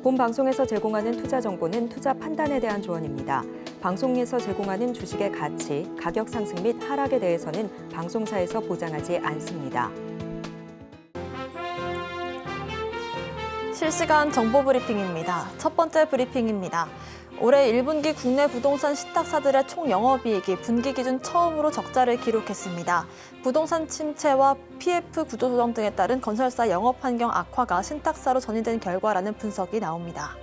본 방송에서 제공하는 투자 정보는 투자 판단에 대한 조언입니다. 방송에서 제공하는 주식의 가치, 가격 상승 및 하락에 대해서는 방송사에서 보장하지 않습니다. 실시간 정보 브리핑입니다. 첫 번째 브리핑입니다. 올해 1분기 국내 부동산 신탁사들의 총 영업이익이 분기 기준 처음으로 적자를 기록했습니다. 부동산 침체와 PF 구조 조정 등에 따른 건설사 영업 환경 악화가 신탁사로 전이된 결과라는 분석이 나옵니다.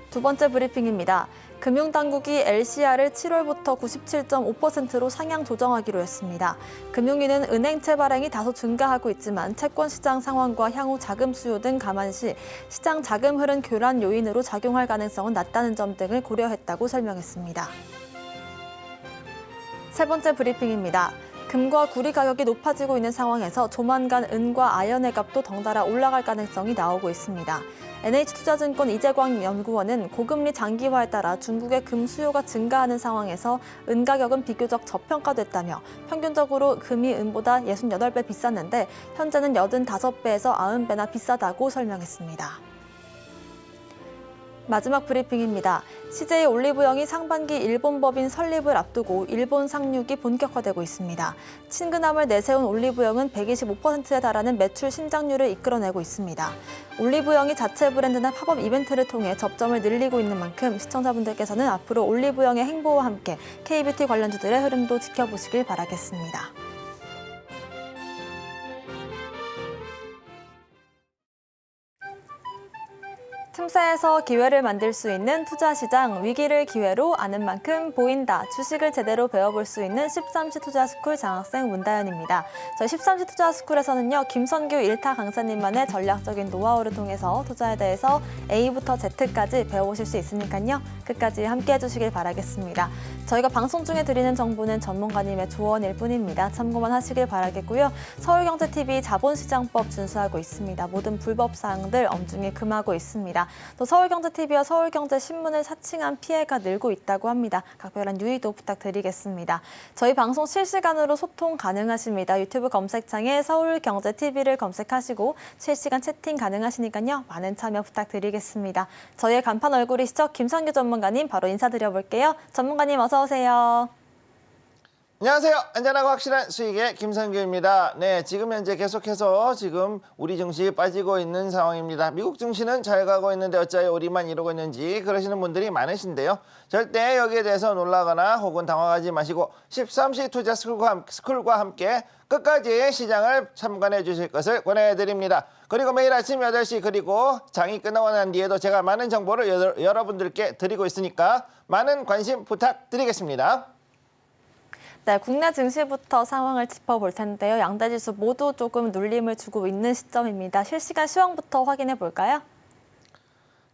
두 번째 브리핑입니다. 금융당국이 LCR을 7월부터 97.5%로 상향 조정하기로 했습니다. 금융위는 은행채 발행이 다소 증가하고 있지만 채권시장 상황과 향후 자금 수요 등 감안시 시장 자금 흐름 교란 요인으로 작용할 가능성은 낮다는 점 등을 고려했다고 설명했습니다. 세 번째 브리핑입니다. 금과 구리 가격이 높아지고 있는 상황에서 조만간 은과 아연의 값도 덩달아 올라갈 가능성이 나오고 있습니다. NH투자증권 이재광 연구원은 고금리 장기화에 따라 중국의 금 수요가 증가하는 상황에서 은 가격은 비교적 저평가됐다며 평균적으로 금이 은보다 68배 비쌌는데 현재는 85배에서 90배나 비싸다고 설명했습니다. 마지막 브리핑입니다. CJ 올리브영이 상반기 일본 법인 설립을 앞두고 일본 상륙이 본격화되고 있습니다. 친근함을 내세운 올리브영은 125%에 달하는 매출 신장률을 이끌어내고 있습니다. 올리브영이 자체 브랜드나 팝업 이벤트를 통해 접점을 늘리고 있는 만큼 시청자분들께서는 앞으로 올리브영의 행보와 함께 K뷰티 관련주들의 흐름도 지켜보시길 바라겠습니다. 틈새에서 기회를 만들 수 있는 투자시장, 위기를 기회로 아는 만큼 보인다. 주식을 제대로 배워볼 수 있는 13시 투자스쿨 장학생 문다연입니다. 저희 13시 투자스쿨에서는요, 김선규 1타 강사님만의 전략적인 노하우를 통해서 투자에 대해서 A부터 Z까지 배워보실 수 있으니까요. 끝까지 함께해 주시길 바라겠습니다. 저희가 방송 중에 드리는 정보는 전문가님의 조언일 뿐입니다. 참고만 하시길 바라겠고요. 서울경제TV 자본시장법 준수하고 있습니다. 모든 불법 사항들 엄중히 금하고 있습니다. 또 서울경제TV와 서울경제신문을 사칭한 피해가 늘고 있다고 합니다. 각별한 유의도 부탁드리겠습니다. 저희 방송 실시간으로 소통 가능하십니다. 유튜브 검색창에 서울경제TV를 검색하시고 실시간 채팅 가능하시니까요. 많은 참여 부탁드리겠습니다. 저희의 간판 얼굴이시죠? 김선규 전문가님 바로 인사드려볼게요. 전문가님 어서 오세요. 안녕하세요. 안전하고 확실한 수익의 김선규입니다. 네, 지금 현재 계속해서 지금 우리 증시 빠지고 있는 상황입니다. 미국 증시는 잘 가고 있는데 어찌하여 우리만 이러고 있는지 그러시는 분들이 많으신데요. 절대 여기에 대해서 놀라거나 혹은 당황하지 마시고 13시 투자 스쿨과 함께 끝까지 시장을 참관해 주실 것을 권해드립니다. 그리고 매일 아침 8시 그리고 장이 끝나고 난 뒤에도 제가 많은 정보를 여러분들께 드리고 있으니까 많은 관심 부탁드리겠습니다. 네, 국내 증시부터 상황을 짚어볼 텐데요. 양대 지수 모두 조금 눌림을 주고 있는 시점입니다. 실시간 시황부터 확인해 볼까요?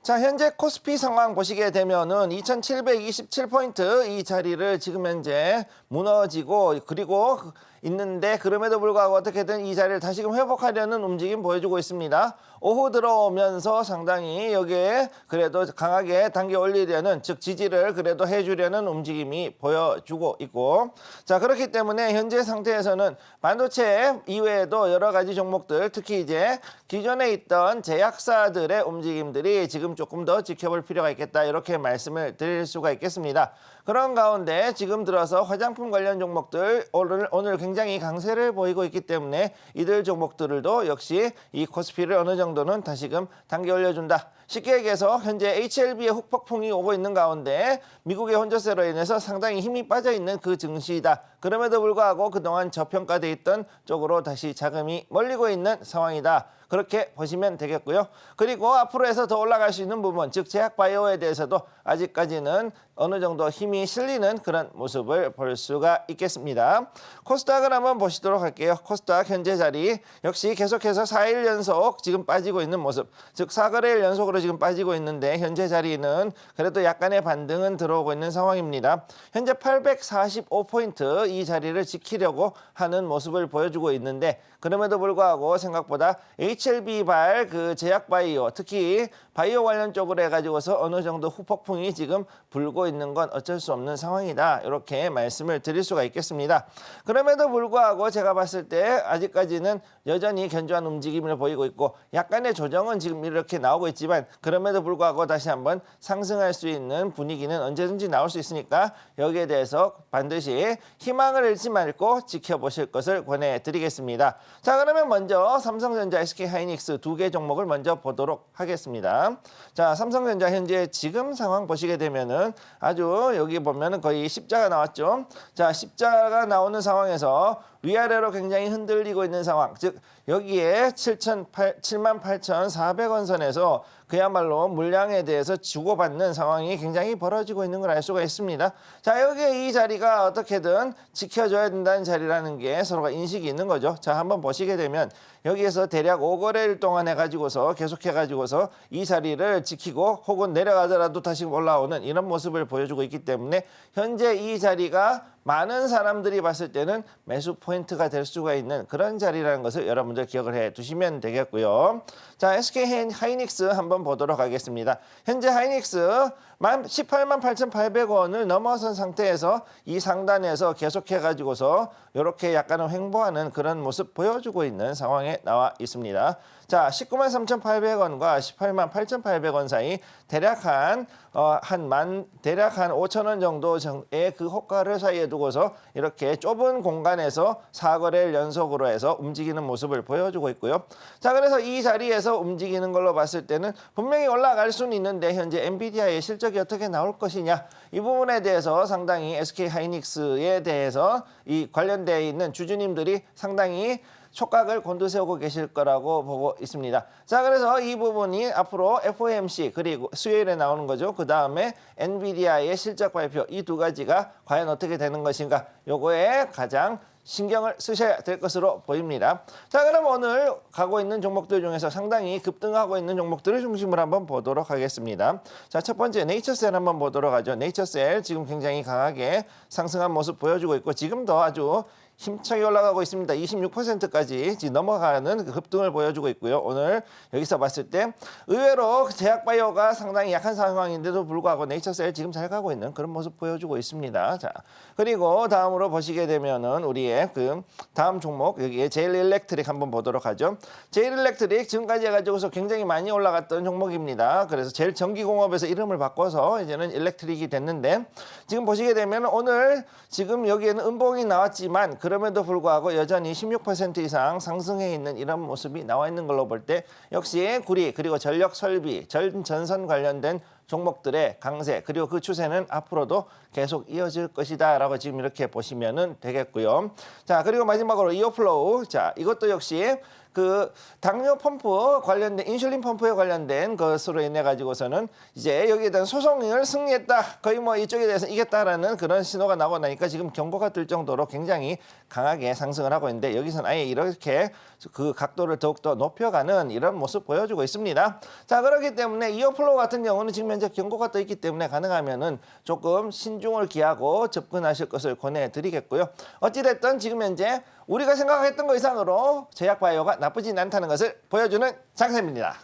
자, 현재 코스피 상황 보시게 되면은 2727포인트 이 자리를 지금 현재 무너지고 그리고 있는데 그럼에도 불구하고 어떻게든 이 자리를 다시금 회복하려는 움직임 보여주고 있습니다. 오후 들어오면서 상당히 여기에 그래도 강하게 당겨 올리려는 즉 지지를 그래도 해주려는 움직임이 보여주고 있고 자 그렇기 때문에 현재 상태에서는 반도체 이외에도 여러 가지 종목들 특히 이제 기존에 있던 제약사들의 움직임들이 지금 조금 더 지켜볼 필요가 있겠다 이렇게 말씀을 드릴 수가 있겠습니다. 그런 가운데 지금 들어서 화장품 관련 종목들 오늘 굉장히 강세를 보이고 있기 때문에 이들 종목들도 역시 이 코스피를 어느 정도는 다시금 당겨 올려준다. 쉽게 얘기해서 현재 HLB의 후폭풍이 오고 있는 가운데 미국의 혼조세로 인해서 상당히 힘이 빠져있는 그 증시이다. 그럼에도 불구하고 그동안 저평가돼 있던 쪽으로 다시 자금이 몰리고 있는 상황이다. 그렇게 보시면 되겠고요. 그리고 앞으로 해서 더 올라갈 수 있는 부분, 즉 제약바이오에 대해서도 아직까지는 어느 정도 힘이 실리는 그런 모습을 볼 수가 있겠습니다. 코스닥을 한번 보시도록 할게요. 코스닥 현재 자리 역시 계속해서 4일 연속 지금 빠지고 있는 모습, 즉 4거래일 연속으로 지금 빠지고 있는데 현재 자리는 그래도 약간의 반등은 들어오고 있는 상황입니다. 현재 845포인트 이 자리를 지키려고 하는 모습을 보여주고 있는데 그럼에도 불구하고 생각보다 H1B발 그 제약바이오, 특히 바이오 관련 쪽으로 해가지고서 어느 정도 후폭풍이 지금 불고 있는 건 어쩔 수 없는 상황이다. 이렇게 말씀을 드릴 수가 있겠습니다. 그럼에도 불구하고 제가 봤을 때 아직까지는 여전히 견조한 움직임을 보이고 있고 약간의 조정은 지금 이렇게 나오고 있지만 그럼에도 불구하고 다시 한번 상승할 수 있는 분위기는 언제든지 나올 수 있으니까 여기에 대해서 반드시 희망을 잃지 말고 지켜보실 것을 권해드리겠습니다. 자, 그러면 먼저 삼성전자, SK하이닉스 두 개 종목을 먼저 보도록 하겠습니다. 자, 삼성전자 현재 지금 상황 보시게 되면은 아주 여기 보면은 거의 십자가 나왔죠. 자, 십자가 나오는 상황에서 위아래로 굉장히 흔들리고 있는 상황, 즉 여기에 78,400원 선에서 그야말로 물량에 대해서 주고받는 상황이 굉장히 벌어지고 있는 걸 알 수가 있습니다. 자, 여기에 이 자리가 어떻게든 지켜줘야 된다는 자리라는 게 서로가 인식이 있는 거죠. 자, 한번 보시게 되면 여기에서 대략 5거래일 동안 해가지고서 계속해가지고서 이 자리를 지키고 혹은 내려가더라도 다시 올라오는 이런 모습을 보여주고 있기 때문에 현재 이 자리가 많은 사람들이 봤을 때는 매수 포인트가 될 수가 있는 그런 자리라는 것을 여러분들 기억을 해 두시면 되겠고요. 자, SK하이닉스 한번 보도록 하겠습니다. 현재 하이닉스 188,800원을 넘어선 상태에서 이 상단에서 계속해가지고서 이렇게 약간은 횡보하는 그런 모습 보여주고 있는 상황에 나와 있습니다. 자, 193,800원과 188,800원 사이 대략 한 5,000원 정도의 그 호가를 사이에 두고서 이렇게 좁은 공간에서 4거래일 연속으로 해서 움직이는 모습을 보여주고 있고요. 자, 그래서 이 자리에서 움직이는 걸로 봤을 때는 분명히 올라갈 수는 있는데 현재 엔비디아의 실적이 어떻게 나올 것이냐, 이 부분에 대해서 상당히 SK하이닉스에 대해서 이 관련되어 있는 주주님들이 상당히 촉각을 곤두세우고 계실 거라고 보고 있습니다. 자, 그래서 이 부분이 앞으로 FOMC 그리고 수요일에 나오는 거죠. 그 다음에 엔비디아의 실적 발표, 이 두 가지가 과연 어떻게 되는 것인가, 요거에 가장 신경을 쓰셔야 될 것으로 보입니다. 자, 그럼 오늘 가고 있는 종목들 중에서 상당히 급등하고 있는 종목들을 중심으로 한번 보도록 하겠습니다. 자, 첫 번째 네이처셀 한번 보도록 하죠. 네이처셀 지금 굉장히 강하게 상승한 모습 보여주고 있고 지금도 아주 힘차게 올라가고 있습니다. 26%까지 지금 넘어가는 급등을 보여주고 있고요. 오늘 여기서 봤을 때 의외로 제약바이오가 상당히 약한 상황인데도 불구하고 네이처셀 지금 잘 가고 있는 그런 모습 보여주고 있습니다. 자, 그리고 다음으로 보시게 되면은 우리의 그 다음 종목 여기에 제일일렉트릭 한번 보도록 하죠. 제일일렉트릭 지금까지 해가지고서 굉장히 많이 올라갔던 종목입니다. 그래서 제일전기공업에서 이름을 바꿔서 이제는 일렉트릭이 됐는데 지금 보시게 되면 오늘 지금 여기에는 음봉이 나왔지만 그럼에도 불구하고 여전히 16% 이상 상승해 있는 이런 모습이 나와 있는 걸로 볼 때 역시 구리 그리고 전력 설비, 전선 관련된 종목들의 강세 그리고 그 추세는 앞으로도 계속 이어질 것이다 라고 지금 이렇게 보시면 되겠고요. 자, 그리고 마지막으로 이어플로우, 자, 이것도 역시 그 당뇨 펌프 관련된 인슐린 펌프에 관련된 것으로 인해 가지고서는 이제 여기에 대한 소송을 승리했다, 거의 뭐 이쪽에 대해서 이겼다라는 그런 신호가 나오고 나니까 지금 경고가 뜰 정도로 굉장히 강하게 상승을 하고 있는데 여기서는 아예 이렇게 그 각도를 더욱더 높여가는 이런 모습 보여주고 있습니다. 자, 그렇기 때문에 이어플로우 같은 경우는 지금 현재 경고가 떠 있기 때문에 가능하면은 조금 신중을 기하고 접근하실 것을 권해드리겠고요. 어찌됐든 지금 현재 우리가 생각했던 것 이상으로 제약바이오가 나쁘진 않다는 것을 보여주는 장세입니다.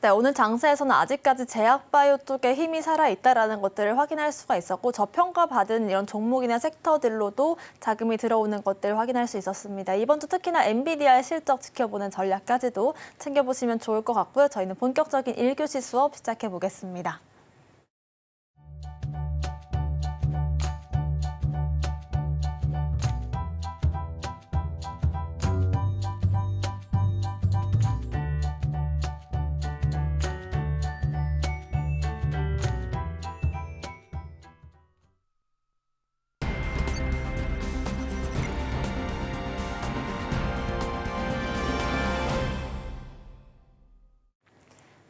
네, 오늘 장세에서는 아직까지 제약바이오 쪽에 힘이 살아있다는 것들을 확인할 수가 있었고 저평가받은 이런 종목이나 섹터들로도 자금이 들어오는 것들을 확인할 수 있었습니다. 이번 주 특히나 엔비디아의 실적 지켜보는 전략까지도 챙겨보시면 좋을 것 같고요. 저희는 본격적인 1교시 수업 시작해 보겠습니다.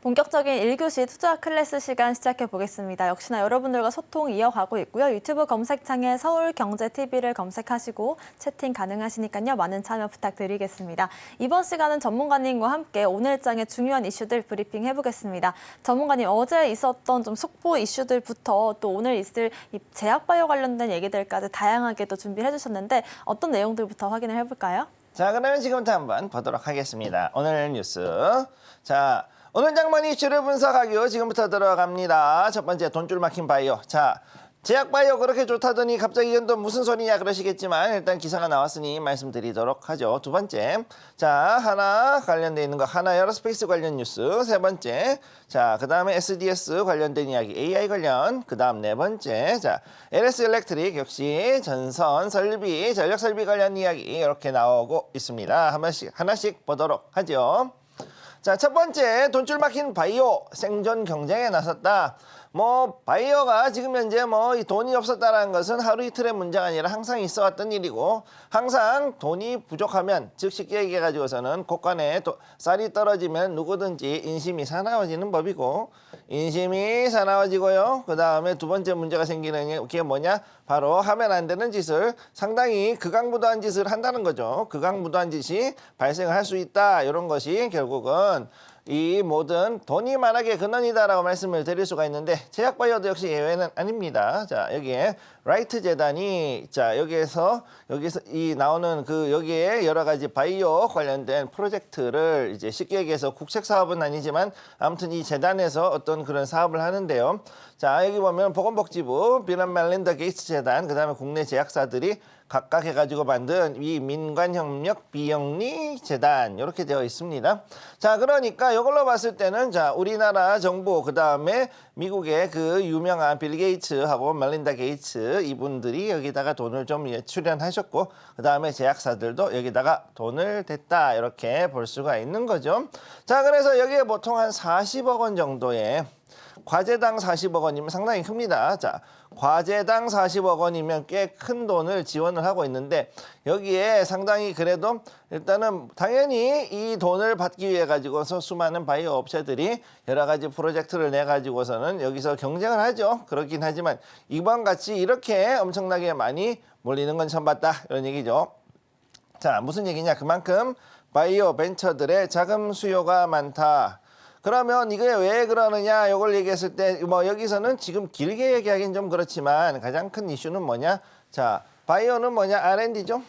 본격적인 1교시 투자 클래스 시간 시작해 보겠습니다. 역시나 여러분들과 소통 이어가고 있고요. 유튜브 검색창에 서울경제TV를 검색하시고 채팅 가능하시니까요. 많은 참여 부탁드리겠습니다. 이번 시간은 전문가님과 함께 오늘장의 중요한 이슈들 브리핑 해보겠습니다. 전문가님, 어제 있었던 좀 속보 이슈들부터 또 오늘 있을 이 제약바이오 관련된 얘기들까지 다양하게 또 준비를 해주셨는데 어떤 내용들부터 확인을 해볼까요? 자, 그러면 지금부터 한번 보도록 하겠습니다. 오늘 뉴스. 자, 오늘 장만 이슈를 분석하기로 지금부터 들어갑니다. 첫 번째, 돈줄 막힌 바이오. 자, 제약 바이오 그렇게 좋다더니 갑자기 이건 또 무슨 소리냐 그러시겠지만 일단 기사가 나왔으니 말씀드리도록 하죠. 두 번째, 자, 하나 관련돼 있는 거, 하나 에어로스페이스 관련 뉴스. 세 번째, 자, 그 다음에 SDS 관련된 이야기, AI 관련. 그 다음 네 번째, 자, LS 일렉트릭 역시 전선 설비, 전력 설비 관련 이야기 이렇게 나오고 있습니다. 하나씩 보도록 하죠. 자, 첫 번째, 돈줄 막힌 바이오 생존 경쟁에 나섰다. 뭐 바이오가 지금 현재 뭐 이 돈이 없었다라는 것은 하루 이틀의 문제가 아니라 항상 있어 왔던 일이고, 항상 돈이 부족하면, 즉 쉽게 얘기해 가지고서는 곳간에 쌀이 떨어지면 누구든지 인심이 사나워지는 법이고, 인심이 사나워지고요. 그 다음에 두 번째 문제가 생기는 게 뭐냐? 바로 하면 안 되는 짓을, 상당히 극악무도한 짓을 한다는 거죠. 극악무도한 짓이 발생을 할 수 있다. 이런 것이 결국은 이 모든 돈이 만약에 근원이다라고 말씀을 드릴 수가 있는데, 제약바이오도 역시 예외는 아닙니다. 자, 여기에 라이트 재단이, 자, 여기서 이 나오는 그 여기에 여러 가지 바이오 관련된 프로젝트를, 이제 쉽게 얘기해서 국책 사업은 아니지만 아무튼 이 재단에서 어떤 그런 사업을 하는데요. 자, 여기 보면 보건복지부, 빌 앤 멜린다 게이츠 재단, 그 다음에 국내 제약사들이 각각 해가지고 만든 이 민간협력 비영리 재단 이렇게 되어 있습니다. 자, 그러니까 이걸로 봤을 때는, 자, 우리나라 정부, 그 다음에 미국의 그 유명한 빌 게이츠하고 멜린다 게이츠 이분들이 여기다가 돈을 좀 출연하셨고, 그 다음에 제약사들도 여기다가 돈을 댔다 이렇게 볼 수가 있는 거죠. 자, 그래서 여기에 보통 한 40억 원 정도의, 과제당 40억 원이면 상당히 큽니다. 자, 과제당 40억 원이면 꽤 큰 돈을 지원을 하고 있는데, 여기에 상당히 그래도 일단은 당연히 이 돈을 받기 위해 가지고서 수많은 바이오 업체들이 여러 가지 프로젝트를 내 가지고서는 여기서 경쟁을 하죠. 그렇긴 하지만 이번 같이 이렇게 엄청나게 많이 몰리는 건 처음 봤다 이런 얘기죠. 자, 무슨 얘기냐? 그만큼 바이오 벤처들의 자금 수요가 많다. 그러면 이게 왜 그러느냐, 이걸 얘기했을 때 뭐 여기서는 지금 길게 얘기하기는 좀 그렇지만 가장 큰 이슈는 뭐냐? 자, 바이오는 뭐냐? R&D죠.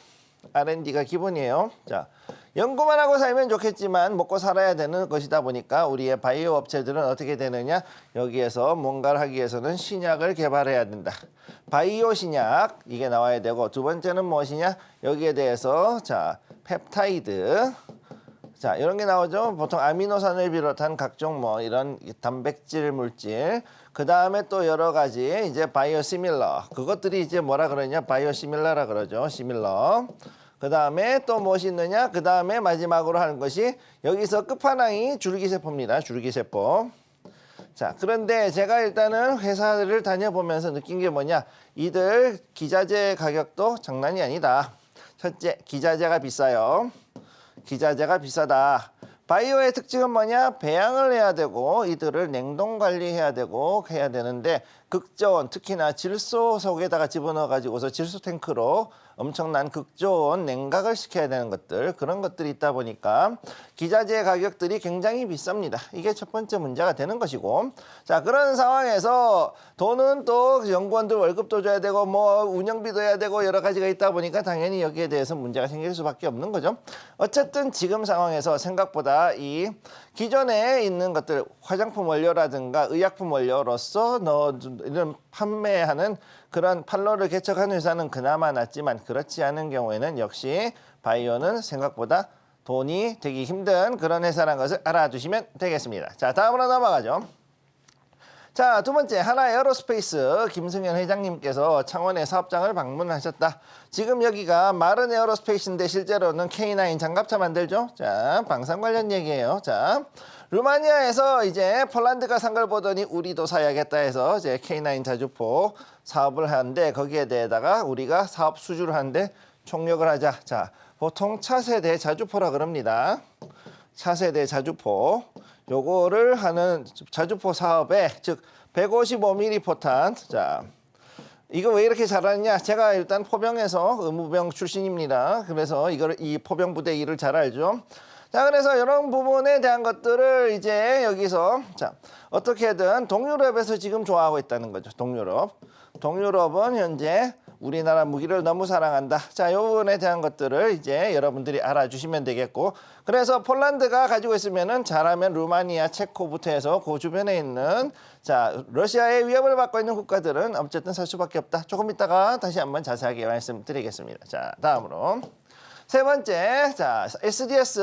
R&D가 기본이에요. 자, 연구만 하고 살면 좋겠지만 먹고 살아야 되는 것이다 보니까 우리의 바이오 업체들은 어떻게 되느냐? 여기에서 뭔가를 하기 위해서는 신약을 개발해야 된다. 바이오 신약, 이게 나와야 되고, 두 번째는 무엇이냐? 여기에 대해서, 자, 펩타이드. 자, 이런 게 나오죠. 보통 아미노산을 비롯한 각종 뭐 이런 단백질 물질, 그 다음에 또 여러 가지 이제 바이오시밀러, 그것들이 이제 뭐라 그러냐? 바이오시밀러라 그러죠. 시밀러. 그 다음에 또 무엇이 있느냐? 그 다음에 마지막으로 하는 것이, 여기서 끝판왕이 줄기세포입니다. 줄기세포. 자, 그런데 제가 일단은 회사를 다녀보면서 느낀 게 뭐냐? 이들 기자재 가격도 장난이 아니다. 첫째, 기자재가 비싸요. 기자재가 비싸다. 바이오의 특징은 뭐냐? 배양을 해야 되고 이들을 냉동 관리해야 되고 해야 되는데, 극저온, 특히나 질소 속에다가 집어넣어 가지고서 질소 탱크로 엄청난 극저온 냉각을 시켜야 되는 것들, 그런 것들이 있다 보니까 기자재 가격들이 굉장히 비쌉니다. 이게 첫 번째 문제가 되는 것이고, 자, 그런 상황에서 돈은 또 연구원들 월급도 줘야 되고 뭐 운영비도 해야 되고 여러 가지가 있다 보니까 당연히 여기에 대해서 문제가 생길 수밖에 없는 거죠. 어쨌든 지금 상황에서 생각보다 이 기존에 있는 것들, 화장품 원료라든가 의약품 원료로서 이런 판매하는 그런 판로를 개척한 회사는 그나마 낫지만, 그렇지 않은 경우에는 역시 바이오는 생각보다 돈이 되기 힘든 그런 회사라는 것을 알아두시면 되겠습니다. 자, 다음으로 넘어가죠. 자, 두 번째, 하나 에어로스페이스 김승현 회장님께서 창원의 사업장을 방문하셨다. 지금 여기가 마른 에어로스페이스인데 실제로는 K9 장갑차 만들죠. 자, 방산 관련 얘기예요. 자, 루마니아에서 이제 폴란드가 산 걸 보더니 우리도 사야겠다 해서 이제 K9 자주포 사업을 하는데, 거기에 대해다가 우리가 사업 수주를 하는데 총력을 하자. 자, 보통 차세대 자주포라 그럽니다. 차세대 자주포. 요거를 하는 자주포 사업에, 즉 155mm 포탄. 자, 이거 왜 이렇게 잘하느냐? 제가 일단 포병에서 의무병 출신입니다. 그래서 이 포병 부대 일을 잘 알죠. 자, 그래서 이런 부분에 대한 것들을 이제 여기서, 자, 어떻게든 동유럽에서 지금 좋아하고 있다는 거죠. 동유럽은 현재 우리나라 무기를 너무 사랑한다. 자, 이 부분에 대한 것들을 이제 여러분들이 알아주시면 되겠고, 그래서 폴란드가 가지고 있으면은 잘하면 루마니아, 체코부터 해서 그 주변에 있는 자 러시아의 위협을 받고 있는 국가들은 어쨌든 살 수밖에 없다. 조금 이따가 다시 한번 자세하게 말씀드리겠습니다. 자, 다음으로 세 번째, 자 SDS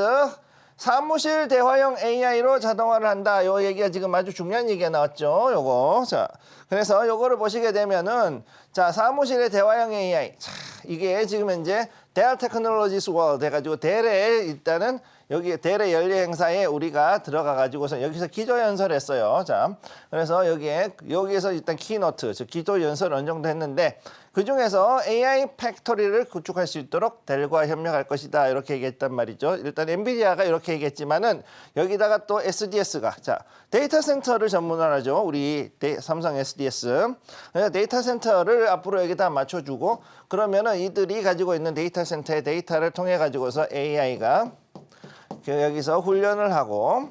사무실 대화형 AI로 자동화를 한다. 요 얘기가 지금 아주 중요한 얘기가 나왔죠. 요거. 자, 그래서 요거를 보시게 되면은 자, 사무실의 대화형 AI. 자, 이게 지금 현재 Dell Technologies World 해가지고 델의 일단은 여기 델의 연례 행사에 우리가 들어가 가지고서 여기서 기조 연설했어요. 자, 그래서 여기에서 일단 키노트, 즉 기조 연설 어느 정도 했는데 그 중에서 AI 팩토리를 구축할 수 있도록 델과 협력할 것이다 이렇게 얘기했단 말이죠. 일단 엔비디아가 이렇게 얘기했지만은 여기다가 또 SDS가 자 데이터 센터를 전문으로 하죠. 우리 삼성 SDS. 그래서 데이터 센터를 앞으로 여기다 맞춰주고 그러면은 이들이 가지고 있는 데이터 센터의 데이터를 통해 가지고서 AI가 여기서 훈련을 하고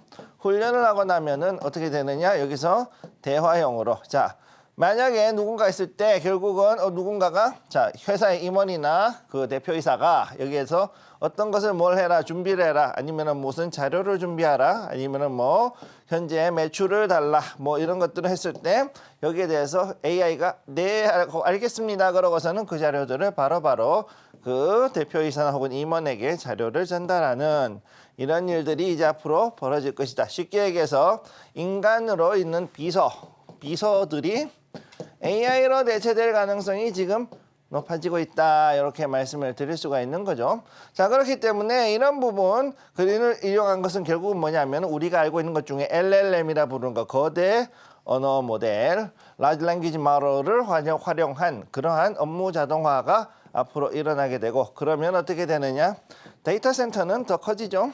나면은 어떻게 되느냐 여기서 대화형으로 자 만약에 누군가 있을 때 결국은 누군가가 자 회사의 임원이나 그 대표이사가 여기에서 어떤 것을 뭘 해라 준비를 해라 아니면은 무슨 자료를 준비하라 아니면은 뭐 현재 매출을 달라 뭐 이런 것들을 했을 때 여기에 대해서 AI가 네 알겠습니다 그러고서는 그 자료들을 바로바로 그 대표이사나 혹은 임원에게 자료를 전달하는 이런 일들이 이제 앞으로 벌어질 것이다. 쉽게 얘기해서 인간으로 있는 비서들이 AI로 대체될 가능성이 지금 높아지고 있다. 이렇게 말씀을 드릴 수가 있는 거죠. 자, 그렇기 때문에 이런 부분 그림을 이용한 것은 결국은 뭐냐면 우리가 알고 있는 것 중에 LLM이라 부르는 거 거대 언어 모델, Large Language Model을 활용한 그러한 업무 자동화가 앞으로 일어나게 되고 그러면 어떻게 되느냐? 데이터 센터는 더 커지죠.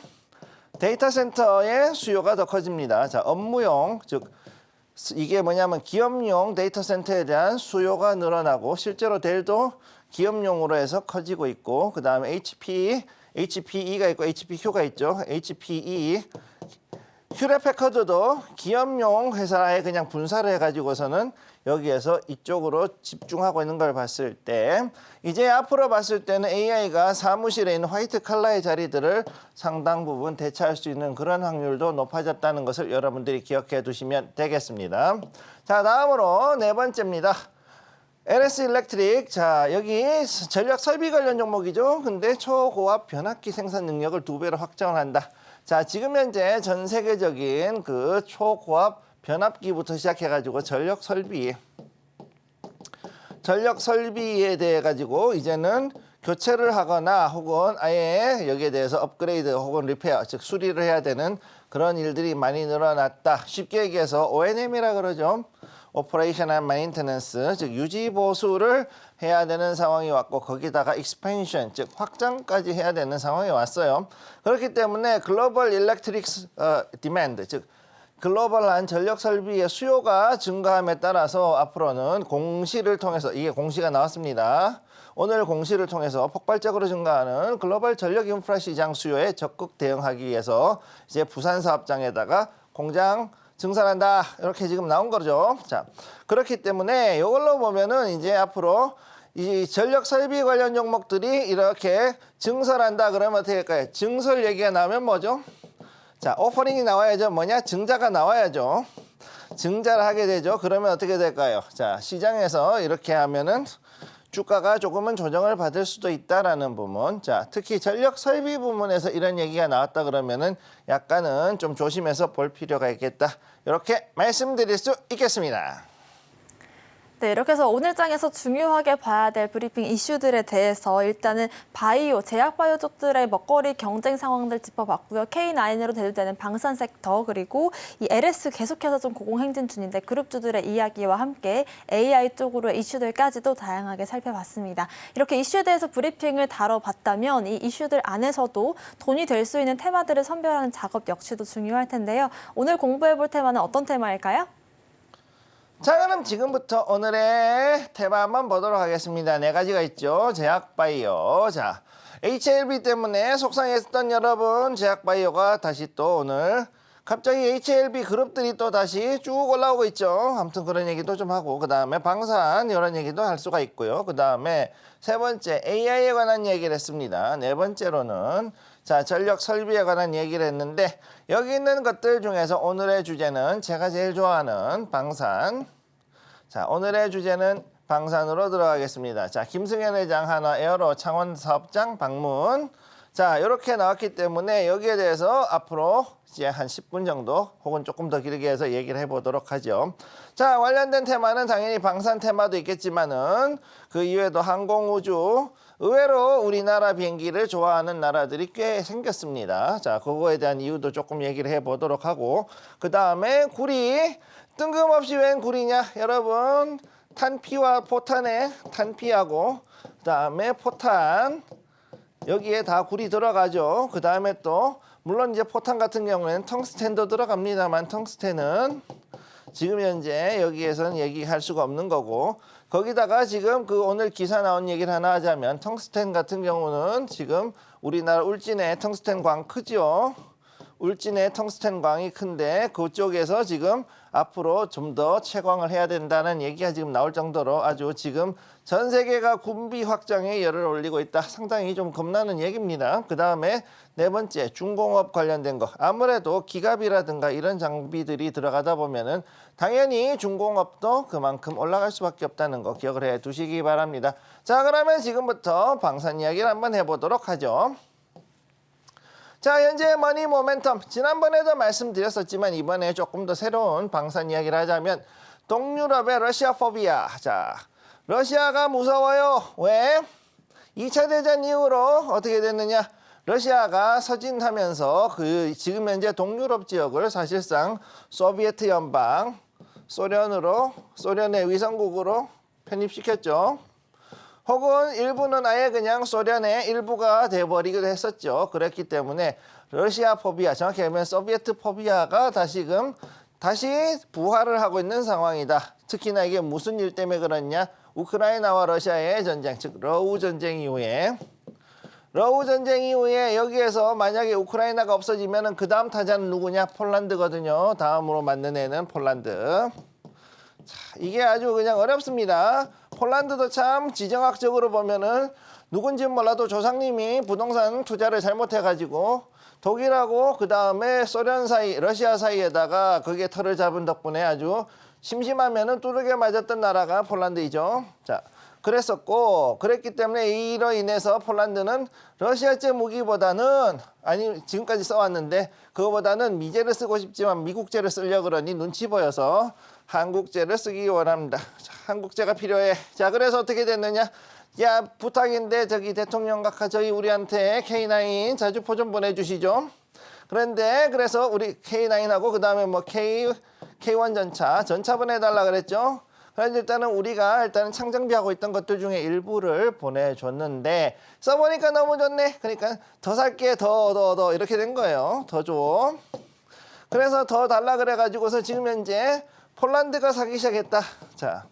데이터 센터의 수요가 더 커집니다. 자, 업무용, 즉 이게 뭐냐면 기업용 데이터 센터에 대한 수요가 늘어나고 실제로 델도 기업용으로 해서 커지고 있고 그 다음에 HPE가 있고 HPQ가 있죠. HPE 휴레패커드도 기업용 회사에 그냥 분사를 해가지고서는 여기에서 이쪽으로 집중하고 있는 걸 봤을 때 이제 앞으로 봤을 때는 AI가 사무실에 있는 화이트 칼라의 자리들을 상당 부분 대체할 수 있는 그런 확률도 높아졌다는 것을 여러분들이 기억해 두시면 되겠습니다. 자, 다음으로 네 번째입니다. LS 일렉트릭. 자, 여기 전력 설비 관련 종목이죠. 근데 초고압 변압기 생산 능력을 2배로 확장을 한다. 자, 지금 현재 전 세계적인 그 초고압 변압기부터 시작해가지고 전력 설비에 대해 가지고 이제는 교체를 하거나 혹은 아예 여기에 대해서 업그레이드 혹은 리페어, 즉 수리를 해야 되는 그런 일들이 많이 늘어났다. 쉽게 얘기해서 O&M이라 그러죠. Operational Maintenance, 즉 유지 보수를 해야 되는 상황이 왔고 거기다가 Expansion, 즉 확장까지 해야 되는 상황이 왔어요. 그렇기 때문에 글로벌 일렉트릭 디맨드, 즉 글로벌한 전력 설비의 수요가 증가함에 따라서 앞으로는 공시를 통해서 이게 공시가 나왔습니다. 오늘 공시를 통해서 폭발적으로 증가하는 글로벌 전력 인프라 시장 수요에 적극 대응하기 위해서 이제 부산 사업장에다가 공장 증설한다 이렇게 지금 나온 거죠. 자, 그렇기 때문에 이걸로 보면은 이제 앞으로 이 전력 설비 관련 종목들이 이렇게 증설한다 그러면 어떻게 할까요? 증설 얘기가 나오면 뭐죠? 자, 오퍼링이 나와야죠. 뭐냐? 증자가 나와야죠. 증자를 하게 되죠. 그러면 어떻게 될까요? 자, 시장에서 이렇게 하면은 주가가 조금은 조정을 받을 수도 있다라는 부분. 자, 특히 전력 설비 부문에서 이런 얘기가 나왔다 그러면은 약간은 좀 조심해서 볼 필요가 있겠다. 이렇게 말씀드릴 수 있겠습니다. 네, 이렇게 해서 오늘 장에서 중요하게 봐야 될 브리핑 이슈들에 대해서 일단은 바이오, 제약 바이오 쪽들의 먹거리 경쟁 상황들 짚어봤고요. K9으로 대두되는 방산 섹터 그리고 이 LS 계속해서 좀 고공행진 중인데 그룹주들의 이야기와 함께 AI 쪽으로의 이슈들까지도 다양하게 살펴봤습니다. 이렇게 이슈에 대해서 브리핑을 다뤄봤다면 이 이슈들 안에서도 돈이 될 수 있는 테마들을 선별하는 작업 역시도 중요할 텐데요. 오늘 공부해볼 테마는 어떤 테마일까요? 자, 그럼 지금부터 오늘의 테마 한번 보도록 하겠습니다. 네 가지가 있죠. 제약바이오. 자, HLB 때문에 속상했던 여러분, 제약바이오가 다시 또 오늘 갑자기 HLB 그룹들이 또 다시 쭉 올라오고 있죠. 아무튼 그런 얘기도 좀 하고 그 다음에 방산 이런 얘기도 할 수가 있고요. 그 다음에 세 번째 AI에 관한 얘기를 했습니다. 네 번째로는 자 전력 설비에 관한 얘기를 했는데 여기 있는 것들 중에서 오늘의 주제는 제가 제일 좋아하는 방산. 자 오늘의 주제는 방산으로 들어가겠습니다. 자 김승현 회장 한화 에어로 창원 사업장 방문. 자 이렇게 나왔기 때문에 여기에 대해서 앞으로 이제 한 10분 정도 혹은 조금 더 길게 해서 얘기를 해보도록 하죠. 자 관련된 테마는 당연히 방산 테마도 있겠지만은 그 이외에도 항공우주 의외로 우리나라 비행기를 좋아하는 나라들이 꽤 생겼습니다. 자 그거에 대한 이유도 조금 얘기를 해보도록 하고 그 다음에 구리 뜬금없이 웬 구리냐 여러분 탄피와 포탄의 탄피하고 그 다음에 포탄 여기에 다 구리 들어가죠. 그 다음에 또 물론 이제 포탄 같은 경우에는 텅스텐도 들어갑니다만 텅스텐은 지금 현재 여기에서는 얘기할 수가 없는 거고 거기다가 지금 그 오늘 기사 나온 얘기를 하나 하자면 텅스텐 같은 경우는 지금 우리나라 울진에 텅스텐 광 크죠. 울진의 텅스텐 광이 큰데 그쪽에서 지금 앞으로 좀 더 채광을 해야 된다는 얘기가 지금 나올 정도로 아주 지금 전 세계가 군비 확장에 열을 올리고 있다. 상당히 좀 겁나는 얘기입니다. 그 다음에 네 번째 중공업 관련된 거. 아무래도 기갑이라든가 이런 장비들이 들어가다 보면은 당연히 중공업도 그만큼 올라갈 수밖에 없다는 거 기억을 해 두시기 바랍니다. 자 그러면 지금부터 방산 이야기를 한번 해보도록 하죠. 자 현재 머니 모멘텀 지난번에도 말씀드렸었지만 이번에 조금 더 새로운 방산 이야기를 하자면 동유럽의 러시아 포비아. 자 러시아가 무서워요. 왜? 2차 대전 이후로 어떻게 됐느냐? 러시아가 서진하면서 그 지금 현재 동유럽 지역을 사실상 소비에트 연방 소련의 위성국으로 편입시켰죠. 혹은 일부는 아예 그냥 소련의 일부가 돼버리기도 했었죠. 그랬기 때문에 러시아 포비아, 정확히 하면 소비에트 포비아가 다시금 부활을 하고 있는 상황이다. 특히나 이게 무슨 일 때문에 그렇냐? 우크라이나와 러시아의 전쟁, 즉 러우 전쟁 이후에 여기에서 만약에 우크라이나가 없어지면은 그 다음 타자는 누구냐? 폴란드거든요. 다음으로 맞는 애는 폴란드. 자, 이게 아주 그냥 어렵습니다. 폴란드도 참 지정학적으로 보면은 누군지는 몰라도 조상님이 부동산 투자를 잘못해가지고 독일하고 그 다음에 소련 사이, 러시아 사이에다가 그게 털을 잡은 덕분에 아주 심심하면은 뚜르게 맞았던 나라가 폴란드이죠. 자, 그랬기 때문에 이로 인해서 폴란드는 러시아제 무기보다는 지금까지 써왔는데 그거보다는 미제를 쓰고 싶지만 미국제를 쓰려고 그러니 눈치 보여서 한국제를 쓰기 원합니다. 자, 한국제가 필요해. 자 그래서 어떻게 됐느냐? 야 부탁인데 저기 대통령 각하 저희 우리한테 K9 자주포 좀 보내주시죠. 그래서 우리 K9하고 그 다음에 뭐 K1 전차 보내달라 그랬죠. 그래서 우리가 창정비하고 있던 것들 중에 일부를 보내줬는데 써보니까 너무 좋네. 그러니까 더 살게 더 이렇게 된 거예요. 더 줘. 그래서 더 달라 그래가지고서 지금 현재 폴란드가 사기 시작했다. 자,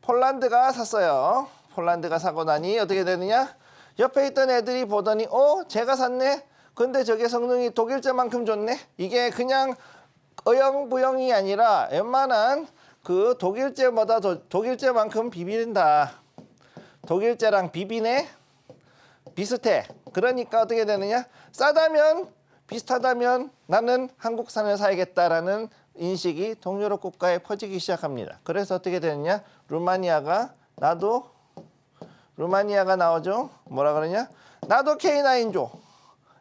폴란드가 샀어요. 폴란드가 사고 나니 어떻게 되느냐? 옆에 있던 애들이 보더니 제가 샀네? 근데 저게 성능이 독일제만큼 좋네? 이게 그냥 어영부영이 아니라 웬만한 그 독일제만큼 비빈다. 독일제랑 비비네? 비슷해. 그러니까 어떻게 되느냐? 싸다면 비슷하다면 나는 한국산을 사야겠다라는 인식이 동유럽 국가에 퍼지기 시작합니다. 그래서 어떻게 되느냐? 루마니아가 나오죠. 뭐라 그러냐? 나도 K9 줘.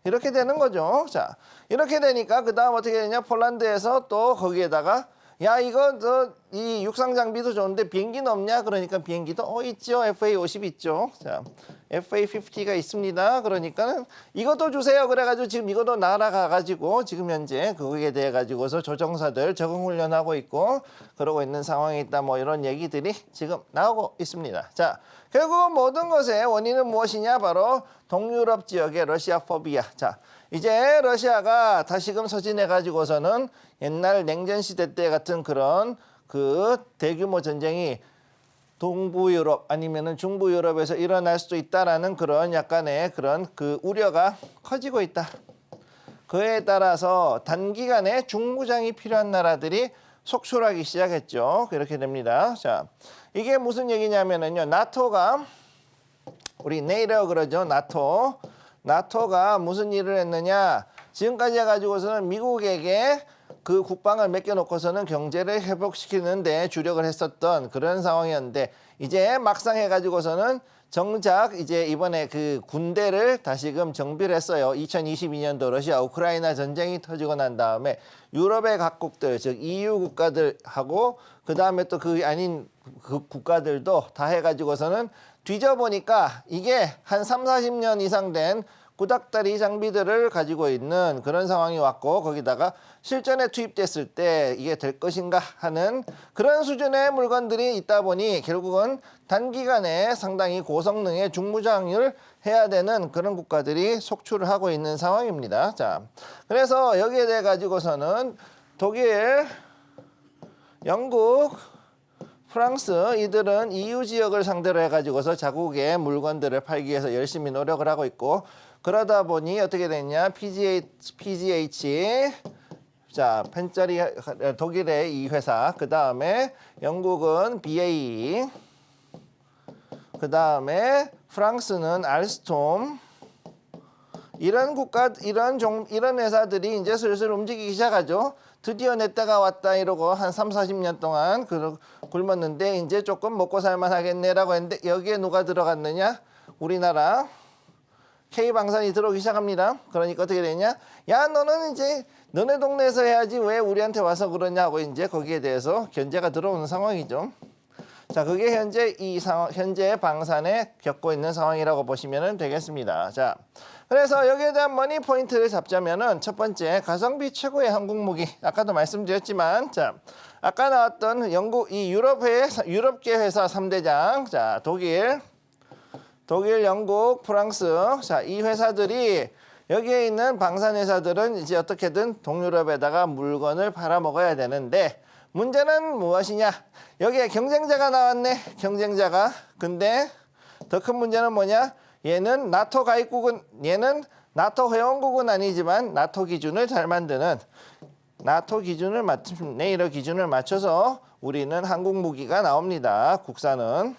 이렇게 되는 거죠. 자, 이렇게 되니까 그 다음 어떻게 되냐? 폴란드에서 또 거기에다가 야 이거 이 육상 장비도 좋은데 비행기는 없냐? 그러니까 비행기도 있죠. FA-50 있죠. 자, FA-50가 있습니다. 그러니까는 이것도 주세요. 그래가지고 지금 이것도 날아가가지고 지금 현재 거기에 대해 가지고서 조종사들 적응 훈련하고 있고 그러고 있는 상황이 있다. 뭐 이런 얘기들이 지금 나오고 있습니다. 자, 결국 모든 것의 원인은 무엇이냐? 바로 동유럽 지역의 러시아 포비아. 자, 이제 러시아가 다시금 서진해가지고서는 옛날 냉전 시대 때 같은 그런 그 대규모 전쟁이 동부 유럽 아니면은 중부 유럽에서 일어날 수도 있다라는 그런 약간의 그런 그 우려가 커지고 있다. 그에 따라서 단기간에 중무장이 필요한 나라들이 속출하기 시작했죠. 그렇게 됩니다. 자, 이게 무슨 얘기냐면은요. 나토가 우리 네이터 그러죠. 나토가 무슨 일을 했느냐. 지금까지 해가지고서는 미국에게 그 국방을 맡겨놓고서는 경제를 회복시키는데 주력을 했었던 그런 상황이었는데 이제 막상 해가지고서는 정작 이제 이번에 그 군대를 다시금 정비를 했어요. 2022년도 러시아 우크라이나 전쟁이 터지고 난 다음에 유럽의 각국들 즉 EU 국가들하고 그 다음에 또 그 아닌 그 국가들도 다 해가지고서는 뒤져보니까 이게 한 30-40년 이상 된 구닥다리 장비들을 가지고 있는 그런 상황이 왔고 거기다가 실전에 투입됐을 때 이게 될 것인가 하는 그런 수준의 물건들이 있다 보니 결국은 단기간에 상당히 고성능의 중무장을 해야 되는 그런 국가들이 속출을 하고 있는 상황입니다. 자, 그래서 여기에 대해 가지고서는 독일, 영국, 프랑스 이들은 EU 지역을 상대로 해가지고서 자국의 물건들을 팔기 위해서 열심히 노력을 하고 있고 그러다 보니 어떻게 됐냐 PGH 자 펜짜리 독일의 이 회사 그 다음에 영국은 BAE 그 다음에 프랑스는 알스톰 이런 이런 회사들이 이제 슬슬 움직이기 시작하죠. 드디어 내 때가 왔다 이러고 한 30-40년 동안 굶었는데 이제 조금 먹고 살만 하겠네라고 했는데 여기에 누가 들어갔느냐? 우리나라 K방산이 들어오기 시작합니다. 그러니까 어떻게 되냐? 야 너는 이제 너네 동네에서 해야지 왜 우리한테 와서 그러냐고 이제 거기에 대해서 견제가 들어오는 상황이죠. 자, 그게 현재 방산에 겪고 있는 상황이라고 보시면 되겠습니다. 자, 그래서 여기에 대한 머니 포인트를 잡자면은 첫 번째 가성비 최고의 한국 무기. 아까도 말씀드렸지만, 자, 아까 나왔던 유럽계 회사 3대장, 자, 독일, 영국, 프랑스, 자, 이 회사들이 여기에 있는 방산 회사들은 이제 어떻게든 동유럽에다가 물건을 팔아먹어야 되는데. 문제는 무엇이냐? 여기에 경쟁자가 나왔네. 경쟁자가. 근데 더 큰 문제는 뭐냐? 얘는 나토 가입국은 얘는 나토 회원국은 아니지만 나토 기준을 잘 만드는 나토 기준을 네이터 기준을 맞춰서 우리는 한국 무기가 나옵니다. 국산은.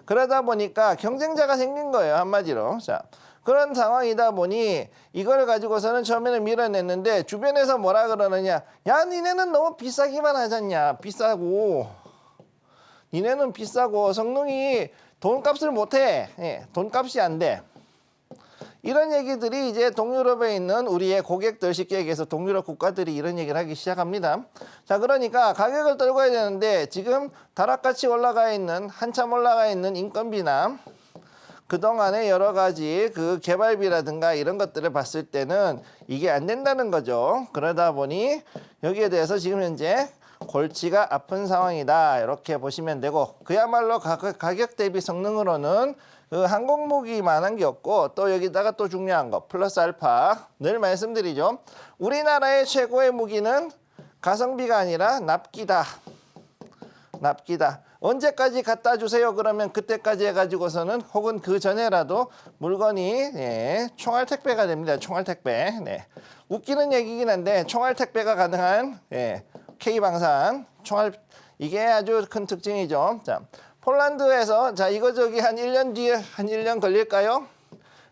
그러다 보니까 경쟁자가 생긴 거예요. 한마디로. 자, 그런 상황이다 보니 이걸 가지고서는 처음에는 밀어냈는데 주변에서 뭐라 그러느냐. 야 니네는 너무 비싸기만 하잖냐. 니네는 비싸고 성능이 돈값을 못해. 예, 돈값이 안 돼. 이런 얘기들이 이제 동유럽에 있는 우리의 고객들 쉽게 얘기해서 동유럽 국가들이 이런 얘기를 하기 시작합니다. 자, 그러니까 가격을 떨궈야 되는데 지금 다락같이 한참 올라가 있는 인건비나 그동안의 여러 가지 그 개발비라든가 이런 것들을 봤을 때는 이게 안 된다는 거죠. 그러다 보니 여기에 대해서 지금 현재 골치가 아픈 상황이다. 이렇게 보시면 되고 그야말로 가격 대비 성능으로는 그 항공무기만한 게 없고 또 여기다가 또 중요한 거 플러스 알파 늘 말씀드리죠. 우리나라의 최고의 무기는 가성비가 아니라 납기다. 언제까지 갖다 주세요 그러면 그때까지 해가지고서는 혹은 그 전에라도 물건이 총알 택배가 됩니다. 총알 택배. 네. 웃기는 얘기긴 한데 총알 택배가 가능한 K방산 총알 이게 아주 큰 특징이죠. 자, 폴란드에서 자 이거 저기 한 1년 뒤에 한 1년 걸릴까요?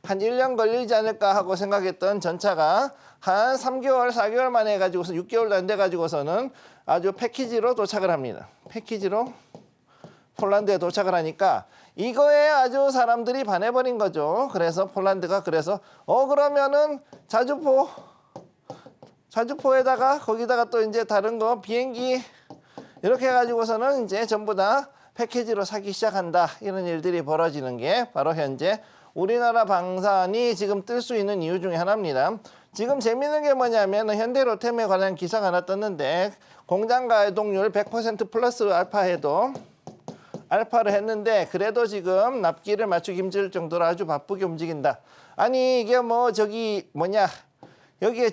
한 1년 걸리지 않을까 하고 생각했던 전차가 한 3개월, 4개월 만에 해가지고서 6개월도 안 돼가지고서는 아주 패키지로 도착을 합니다. 패키지로 폴란드에 도착을 하니까 이거에 아주 사람들이 반해버린 거죠. 그래서 폴란드가 그러면은 자주포에다가 거기다가 또 이제 다른 거 비행기 이렇게 해가지고서는 이제 전부 다 패키지로 사기 시작한다. 이런 일들이 벌어지는 게 바로 현재 우리나라 방산이 지금 뜰 수 있는 이유 중에 하나입니다. 지금 재밌는 게 뭐냐면 현대로템에 관한 기사가 하나 떴는데 공장 가동률 100% 플러스 알파를 했는데 그래도 지금 납기를 맞추기 힘들 정도로 아주 바쁘게 움직인다. 아니 이게 여기에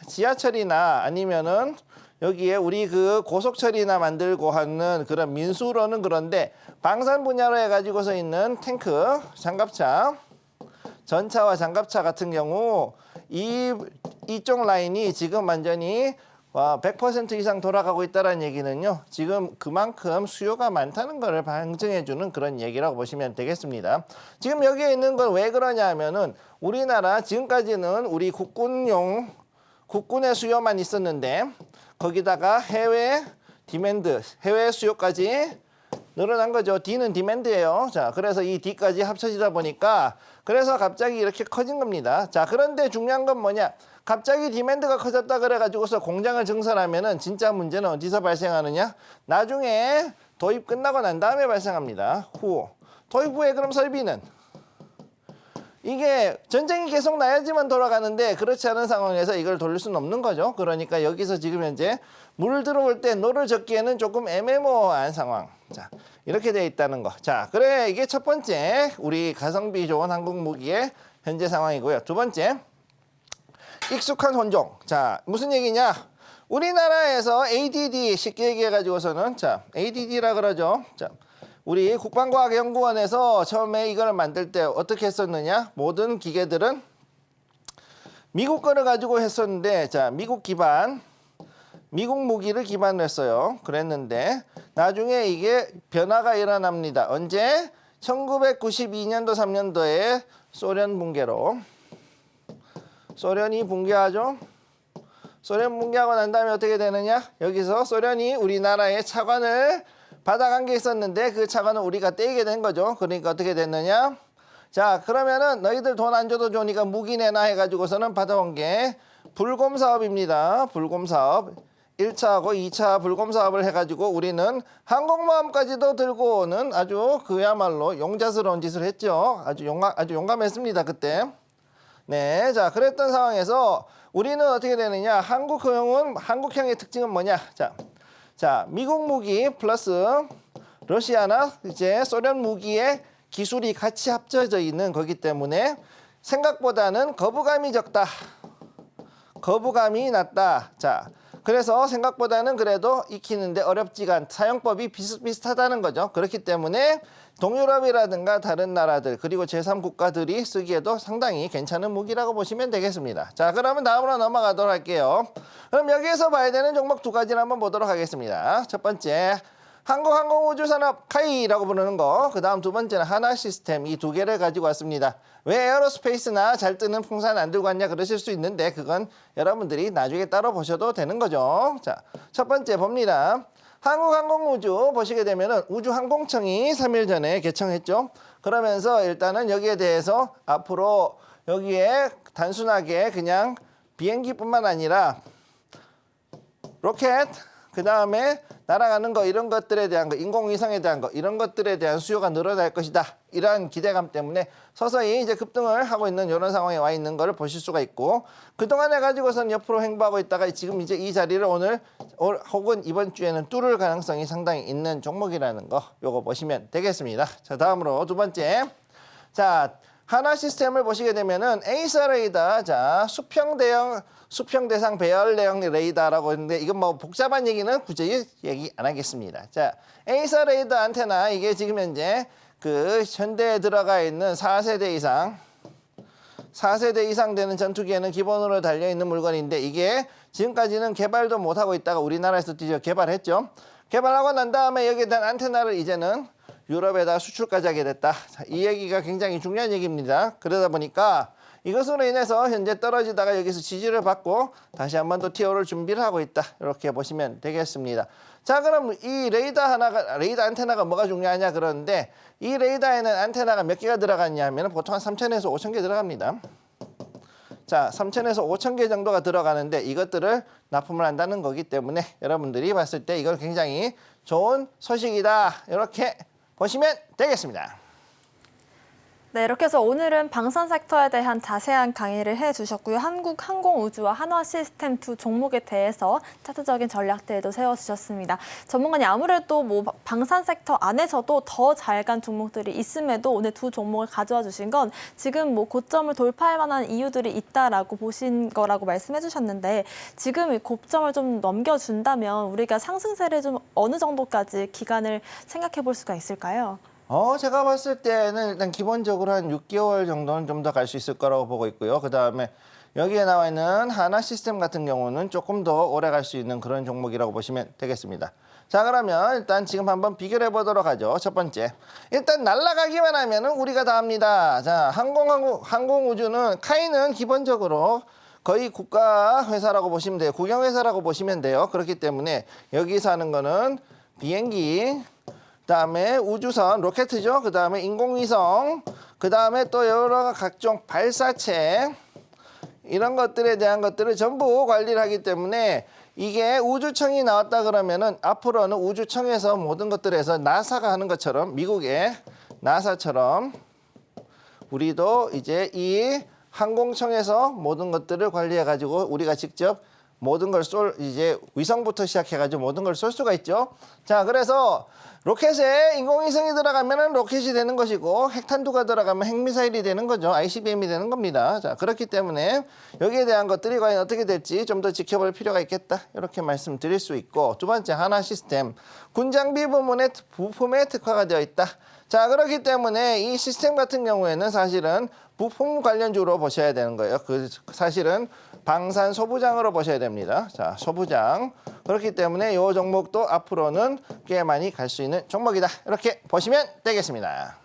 지하철이나 아니면은 여기에 우리 그 고속철이나 만들고 하는 그런 민수로는 그런데 방산 분야로 해가지고서 있는 탱크, 장갑차, 전차와 장갑차 같은 경우 이쪽 라인이 지금 완전히 100% 이상 돌아가고 있다는 얘기는요. 지금 그만큼 수요가 많다는 것을 방증해주는 그런 얘기라고 보시면 되겠습니다. 지금 여기에 있는 건 왜 그러냐 하면은 우리나라 지금까지는 우리 국군의 수요만 있었는데 거기다가 해외 디맨드, 해외 수요까지 늘어난 거죠. D는 디맨드예요. 자, 그래서 이 D까지 합쳐지다 보니까 그래서 갑자기 이렇게 커진 겁니다. 자, 그런데 중요한 건 뭐냐? 갑자기 디맨드가 커졌다 그래가지고서 공장을 증설하면은 진짜 문제는 어디서 발생하느냐? 나중에 도입 끝나고 난 다음에 발생합니다. 도입 후에 그럼 설비는? 이게 전쟁이 계속 나야지만 돌아가는데 그렇지 않은 상황에서 이걸 돌릴 수는 없는 거죠. 그러니까 여기서 지금 현재 물 들어올 때 노를 젓기에는 조금 애매모호한 상황. 자, 이렇게 돼 있다는 거. 자, 그래 이게 첫 번째 우리 가성비 좋은 한국 무기의 현재 상황이고요. 두 번째. 익숙한 혼종. 자, 무슨 얘기냐? 우리나라에서 ADD 쉽게 얘기해가지고서는 자, ADD라 그러죠. 자, 우리 국방과학연구원에서 처음에 이걸 만들 때 어떻게 했었느냐? 모든 기계들은 미국 거를 가지고 했었는데, 자, 미국 기반, 미국 무기를 기반으로 했어요. 그랬는데 나중에 이게 변화가 일어납니다. 언제? 1992년도 3년도에 소련 붕괴로. 소련이 붕괴하죠. 소련 붕괴하고 난 다음에 어떻게 되느냐? 여기서 소련이 우리나라의 차관을 받아간 게 있었는데 그 차관을 우리가 떼게 된 거죠. 그러니까 어떻게 됐느냐? 자, 그러면은 너희들 돈 안 줘도 좋으니까 무기 내놔 해가지고서는 받아온 게 불곰 사업입니다. 불곰 사업. 1차하고 2차 불곰 사업을 해가지고 우리는 항공모함까지도 들고 오는 아주 그야말로 용자스러운 짓을 했죠. 아주 용감했습니다. 그때. 네, 자, 그랬던 상황에서 우리는 어떻게 되느냐? 한국형의 특징은 뭐냐? 자, 미국 무기 플러스 러시아나 이제 소련 무기의 기술이 같이 합쳐져 있는 거기 때문에 생각보다는 거부감이 적다. 거부감이 낮다. 자, 그래서 생각보다는 그래도 익히는데 어렵지가 않다. 사용법이 비슷비슷하다는 거죠. 그렇기 때문에 동유럽이라든가 다른 나라들 그리고 제3국가들이 쓰기에도 상당히 괜찮은 무기라고 보시면 되겠습니다. 자, 그러면 다음으로 넘어가도록 할게요. 그럼 여기에서 봐야 되는 종목 두 가지를 한번 보도록 하겠습니다. 첫 번째, 한국항공우주산업 카이라고 부르는 거. 그 다음 두 번째는 하나시스템. 이 두 개를 가지고 왔습니다. 왜 에어로스페이스나 잘 뜨는 풍선 안 들고 왔냐 그러실 수 있는데 그건 여러분들이 나중에 따로 보셔도 되는 거죠. 자, 첫 번째 봅니다. 한국항공우주 보시게 되면은 우주항공청이 3일 전에 개청했죠. 그러면서 일단은 여기에 대해서 앞으로 여기에 단순하게 그냥 비행기뿐만 아니라 로켓, 그 다음에 날아가는 거 이런 것들에 대한 거, 인공위성에 대한 거 이런 것들에 대한 수요가 늘어날 것이다. 이러한 기대감 때문에 서서히 이제 급등을 하고 있는 이런 상황에 와 있는 걸 보실 수가 있고 그동안에 가지고서는 옆으로 횡보하고 있다가 지금 이제 이 자리를 오늘 혹은 이번 주에는 뚫을 가능성이 상당히 있는 종목이라는 거 요거 보시면 되겠습니다. 자, 다음으로 두 번째. 자, 하나 시스템을 보시게 되면은 에이서 레이더, 자, 수평 대상 배열 내용 레이더라고 했는데 이건 뭐 복잡한 얘기는 굳이 얘기 안 하겠습니다. 자, 에이서 레이더 안테나 이게 지금 현재 그 현대에 들어가 있는 4세대 이상 되는 전투기에는 기본으로 달려있는 물건인데 이게 지금까지는 개발도 못하고 있다가 우리나라에서 드디어 개발했죠. 개발하고 난 다음에 여기에 대한 안테나를 이제는 유럽에다 수출까지 하게 됐다. 자, 이 얘기가 굉장히 중요한 얘기입니다. 그러다 보니까 이것으로 인해서 현재 떨어지다가 여기서 지지를 받고 다시 한번 또 티오를 준비를 하고 있다. 이렇게 보시면 되겠습니다. 자, 그럼 이 레이더 안테나가 뭐가 중요하냐 그러는데 이 레이더에는 안테나가 몇 개가 들어갔냐면 보통 한 3,000에서 5,000개 들어갑니다. 자, 3,000에서 5,000개 정도가 들어가는데 이것들을 납품을 한다는 거기 때문에 여러분들이 봤을 때 이걸 굉장히 좋은 소식이다. 이렇게 보시면 되겠습니다. 네, 이렇게 해서 오늘은 방산 섹터에 대한 자세한 강의를 해주셨고요. 한국항공우주와 한화시스템 두 종목에 대해서 차트적인 전략들도 세워주셨습니다. 전문가님 아무래도 뭐 방산 섹터 안에서도 더 잘 간 종목들이 있음에도 오늘 두 종목을 가져와 주신 건 지금 뭐 고점을 돌파할 만한 이유들이 있다라고 보신 거라고 말씀해 주셨는데 지금 이 고점을 좀 넘겨준다면 우리가 상승세를 좀 어느 정도까지 기간을 생각해 볼 수가 있을까요? 제가 봤을 때는 일단 기본적으로 한 6개월 정도는 좀 더 갈 수 있을 거라고 보고 있고요. 그 다음에 여기에 나와 있는 하나시스템 같은 경우는 조금 더 오래 갈 수 있는 그런 종목이라고 보시면 되겠습니다. 자, 그러면 일단 지금 한번 비교를 해보도록 하죠. 첫 번째, 일단 날아가기만 하면은 우리가 다 합니다. 자, 항공우주는 카이는 기본적으로 거의 국가 회사라고 보시면 돼요. 국영회사라고 보시면 돼요. 그렇기 때문에 여기서 하는 거는 비행기, 그다음에 우주선, 로켓이죠. 그다음에 인공위성, 그다음에 또 여러 각종 발사체, 이런 것들에 대한 것들을 전부 관리를 하기 때문에 이게 우주청이 나왔다 그러면은 앞으로는 우주청에서 모든 것들을 해서 나사가 하는 것처럼, 미국의 나사처럼 우리도 이제 이 항공청에서 모든 것들을 관리해 가지고 우리가 직접 모든 걸 이제 위성부터 시작해 가지고 모든 걸 쏠 수가 있죠. 자, 그래서 로켓에 인공위성이 들어가면 로켓이 되는 것이고, 핵탄두가 들어가면 핵미사일이 되는 거죠. ICBM이 되는 겁니다. 자, 그렇기 때문에 여기에 대한 것들이 과연 어떻게 될지 좀 더 지켜볼 필요가 있겠다, 이렇게 말씀드릴 수 있고, 두 번째, 하나시스템, 군장비 부문의 부품에 특화가 되어 있다. 자, 그렇기 때문에 이 시스템 같은 경우에는 사실은 부품 관련주로 보셔야 되는 거예요. 사실은 방산 소부장으로 보셔야 됩니다. 자, 소부장. 그렇기 때문에 이 종목도 앞으로는 꽤 많이 갈 수 있는 종목이다, 이렇게 보시면 되겠습니다.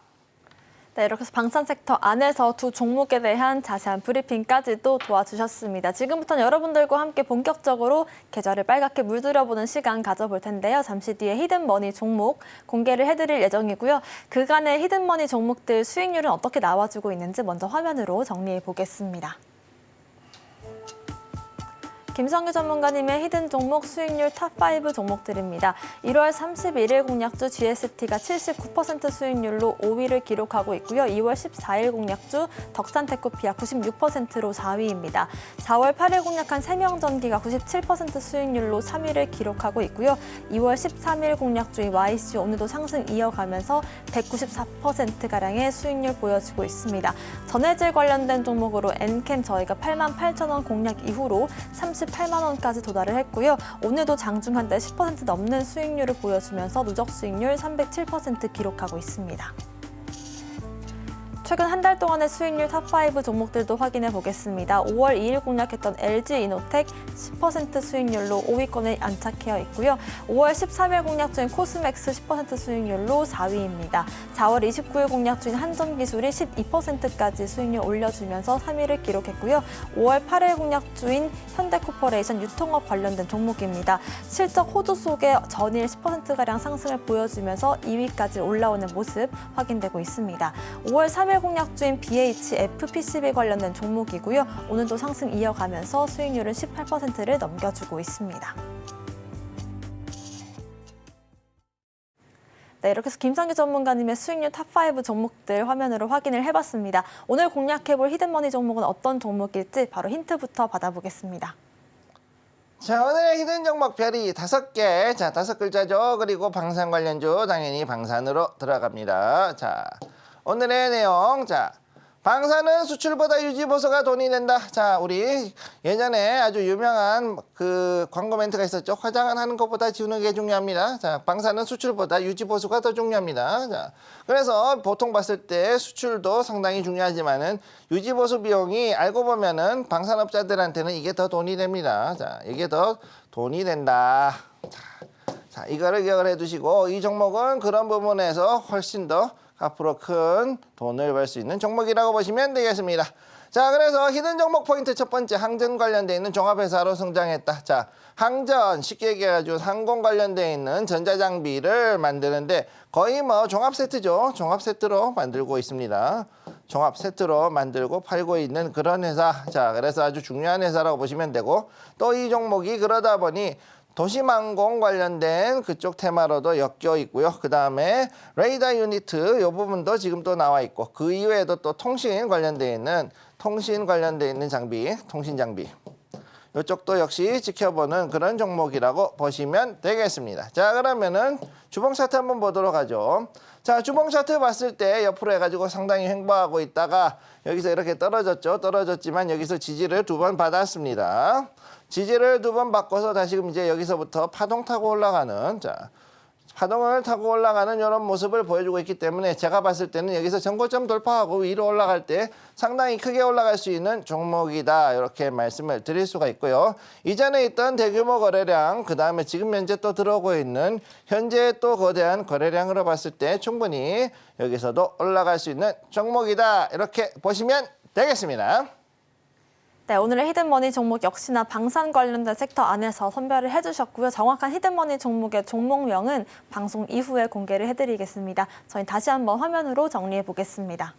네, 이렇게 해서 방산 섹터 안에서 두 종목에 대한 자세한 브리핑까지도 도와주셨습니다. 지금부터는 여러분들과 함께 본격적으로 계좌를 빨갛게 물들여보는 시간 가져볼 텐데요. 잠시 뒤에 히든머니 종목 공개를 해드릴 예정이고요. 그간의 히든머니 종목들 수익률은 어떻게 나와주고 있는지 먼저 화면으로 정리해 보겠습니다. 김성규 전문가님의 히든 종목 수익률 탑5 종목들입니다. 1월 31일 공략주 GST가 79% 수익률로 5위를 기록하고 있고요. 2월 14일 공략주 덕산테크피아 96%로 4위입니다. 4월 8일 공략한 세명전기가 97% 수익률로 3위를 기록하고 있고요. 2월 13일 공략주인 YC 오늘도 상승 이어가면서 194%가량의 수익률 보여주고 있습니다. 전해질 관련된 종목으로 엔캠 저희가 88,000원 공략 이후로 38만 원까지 도달을 했고요. 오늘도 장중 한때 10% 넘는 수익률을 보여주면서 누적 수익률 307% 기록하고 있습니다. 최근 한 달 동안의 수익률 탑5 종목들도 확인해 보겠습니다. 5월 2일 공략했던 LG이노텍 10% 수익률로 5위권에 안착해 있고요. 5월 13일 공략 중인 코스맥스 10% 수익률로 4위입니다. 4월 29일 공략 중인 한전기술이 12%까지 수익률 올려주면서 3위를 기록했고요. 5월 8일 공략 중인 현대코퍼레이션 유통업 관련된 종목입니다. 실적 호조 속에 전일 10%가량 상승을 보여주면서 2위까지 올라오는 모습 확인되고 있습니다. 5월 3일 공략주인 BHFPCB 관련된 종목이고요. 오늘도 상승 이어가면서 수익률은 18%를 넘겨주고 있습니다. 네, 이렇게 해서 김성규 전문가님의 수익률 탑5 종목들 화면으로 확인을 해봤습니다. 오늘 공략해볼 히든머니 종목은 어떤 종목일지 바로 힌트부터 받아보겠습니다. 자, 오늘의 히든 종목 별이 5개. 자, 5글자죠. 그리고 방산 관련주 당연히 방산으로 들어갑니다. 자, 오늘의 내용. 자, 방산은 수출보다 유지 보수가 돈이 된다. 자, 우리 예전에 아주 유명한 그 광고 멘트가 있었죠. 화장은 하는 것보다 지우는 게 중요합니다. 자, 방산은 수출보다 유지 보수가 더 중요합니다. 자, 그래서 보통 봤을 때 수출도 상당히 중요하지만은 유지 보수 비용이 알고 보면은 방산업자들한테는 이게 더 돈이 됩니다. 자, 이게 더 돈이 된다. 자, 이거를 기억을 해두시고, 이 종목은 그런 부분에서 훨씬 더 앞으로 큰 돈을 벌 수 있는 종목이라고 보시면 되겠습니다. 자, 그래서 히든 종목 포인트 첫 번째, 항전 관련돼 있는 종합회사로 성장했다. 자, 항전 쉽게 얘기해가지고 항공 관련돼 있는 전자장비를 만드는데 거의 뭐 종합 세트죠. 종합 세트로 만들고 있습니다. 종합 세트로 만들고 팔고 있는 그런 회사. 자, 그래서 아주 중요한 회사라고 보시면 되고, 또 이 종목이 그러다 보니 도심항공 관련된 그쪽 테마로도 엮여 있고요. 그 다음에 레이더 유니트 이 부분도 지금 또 나와 있고, 그 이외에도 또 통신 관련돼 있는 장비, 통신 장비 이쪽도 역시 지켜보는 그런 종목이라고 보시면 되겠습니다. 자, 그러면은 주봉 차트 한번 보도록 하죠. 자, 주봉 차트 봤을 때 옆으로 해가지고 상당히 횡보하고 있다가 여기서 이렇게 떨어졌죠. 떨어졌지만 여기서 지지를 2번 받았습니다. 지지를 2번 받고서 다시금 이제 여기서부터 파동 타고 올라가는, 자, 파동을 타고 올라가는 이런 모습을 보여주고 있기 때문에 제가 봤을 때는 여기서 전고점 돌파하고 위로 올라갈 때 상당히 크게 올라갈 수 있는 종목이다. 이렇게 말씀을 드릴 수가 있고요. 이전에 있던 대규모 거래량, 그 다음에 지금 현재 또 들어오고 있는 현재 또 거대한 거래량으로 봤을 때 충분히 여기서도 올라갈 수 있는 종목이다. 이렇게 보시면 되겠습니다. 네, 오늘의 히든머니 종목 역시나 방산 관련된 섹터 안에서 선별을 해주셨고요. 정확한 히든머니 종목의 종목명은 방송 이후에 공개를 해드리겠습니다. 저희 다시 한번 화면으로 정리해 보겠습니다.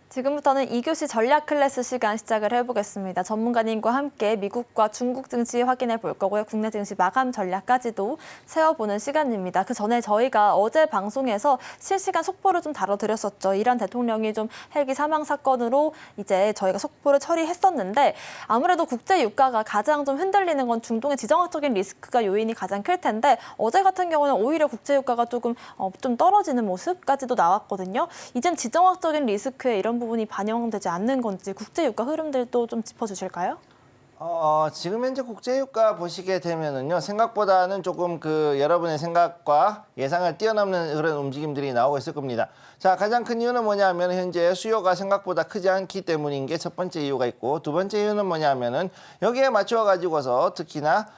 지금부터는 2교시 전략 클래스 시간 시작을 해보겠습니다. 전문가님과 함께 미국과 중국 증시 확인해 볼 거고요. 국내 증시 마감 전략까지도 세워보는 시간입니다. 그 전에 저희가 어제 방송에서 실시간 속보를 좀 다뤄드렸었죠. 이란 대통령이 좀 헬기 사망 사건으로 이제 저희가 속보를 처리했었는데 아무래도 국제 유가가 가장 좀 흔들리는 건 중동의 지정학적인 리스크가 요인이 가장 클 텐데 어제 같은 경우는 오히려 국제 유가가 조금 좀 떨어지는 모습까지도 나왔거든요. 이젠 지정학적인 리스크에 이런 부분이 반영되지 않는 건지 국제유가 흐름들도 좀 짚어주실까요? 지금 현재 국제유가 보시게 되면은요, 생각보다는 조금 여러분의 생각과 예상을 뛰어넘는 그런 움직임들이 나오고 있을 겁니다. 자, 가장 큰 이유는 뭐냐면 현재 수요가 생각보다 크지 않기 때문인 게 첫 번째 이유가 있고, 두 번째 이유는 뭐냐면은 여기에 맞춰 가지고서 특히나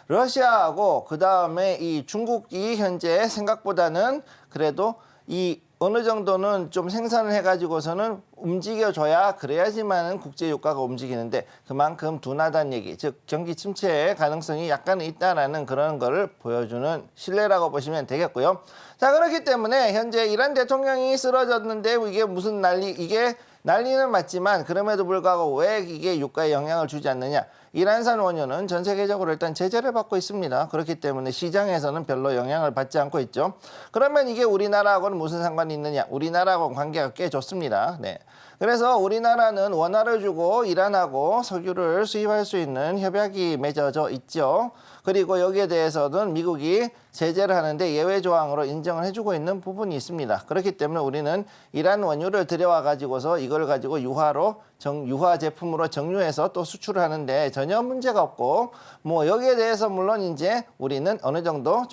러시아하고 그 다음에 이 중국이 현재 생각보다는 그래도 이 어느 정도는 좀 생산을 해가지고서는 움직여줘야 그래야지만은 국제유가가 움직이는데 그만큼 둔하다는 얘기, 즉 경기 침체의 가능성이 약간 있다라는 그런 거를 보여주는 신뢰라고 보시면 되겠고요. 자, 그렇기 때문에 현재 이란 대통령이 쓰러졌는데 이게 무슨 난리는 맞지만 그럼에도 불구하고 왜 이게 유가에 영향을 주지 않느냐. 이란산 원유는 전 세계적으로 일단 제재를 받고 있습니다. 그렇기 때문에 시장에서는 별로 영향을 받지 않고 있죠. 그러면 이게 우리나라하고는 무슨 상관이 있느냐. 우리나라하고는 관계가 꽤 좋습니다. 네. 그래서 우리나라는 원화를 주고 이란하고 석유를 수입할 수 있는 협약이 맺어져 있죠. 그리고 여기에 대해서는 미국이 제재를 하는데 예외 조항으로 인정을 해주고 있는 부분이 있습니다. 그렇기 때문에 우리는 이란 원유를 들여와 가지고서 이걸 가지고 유화 제품으로 정유해서 또 수출을 하는데 전혀 문제가 없고, 뭐 여기에 대해서 물론 이제 우리는 어느 정도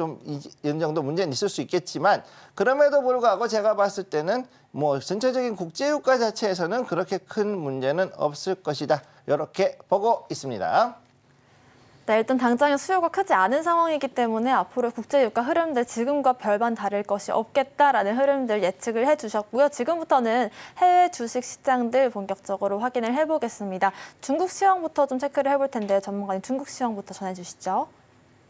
문제는 있을 수 있겠지만 그럼에도 불구하고 제가 봤을 때는 뭐 전체적인 국제유가 자체에서는 그렇게 큰 문제는 없을 것이다. 이렇게 보고 있습니다. 네, 일단 당장의 수요가 크지 않은 상황이기 때문에 앞으로 국제유가 흐름들 지금과 별반 다를 것이 없겠다라는 흐름들 예측을 해주셨고요. 지금부터는 해외 주식 시장들 본격적으로 확인을 해보겠습니다. 중국 시황부터 좀 체크를 해볼 텐데 전문가님 중국 시황부터 전해주시죠.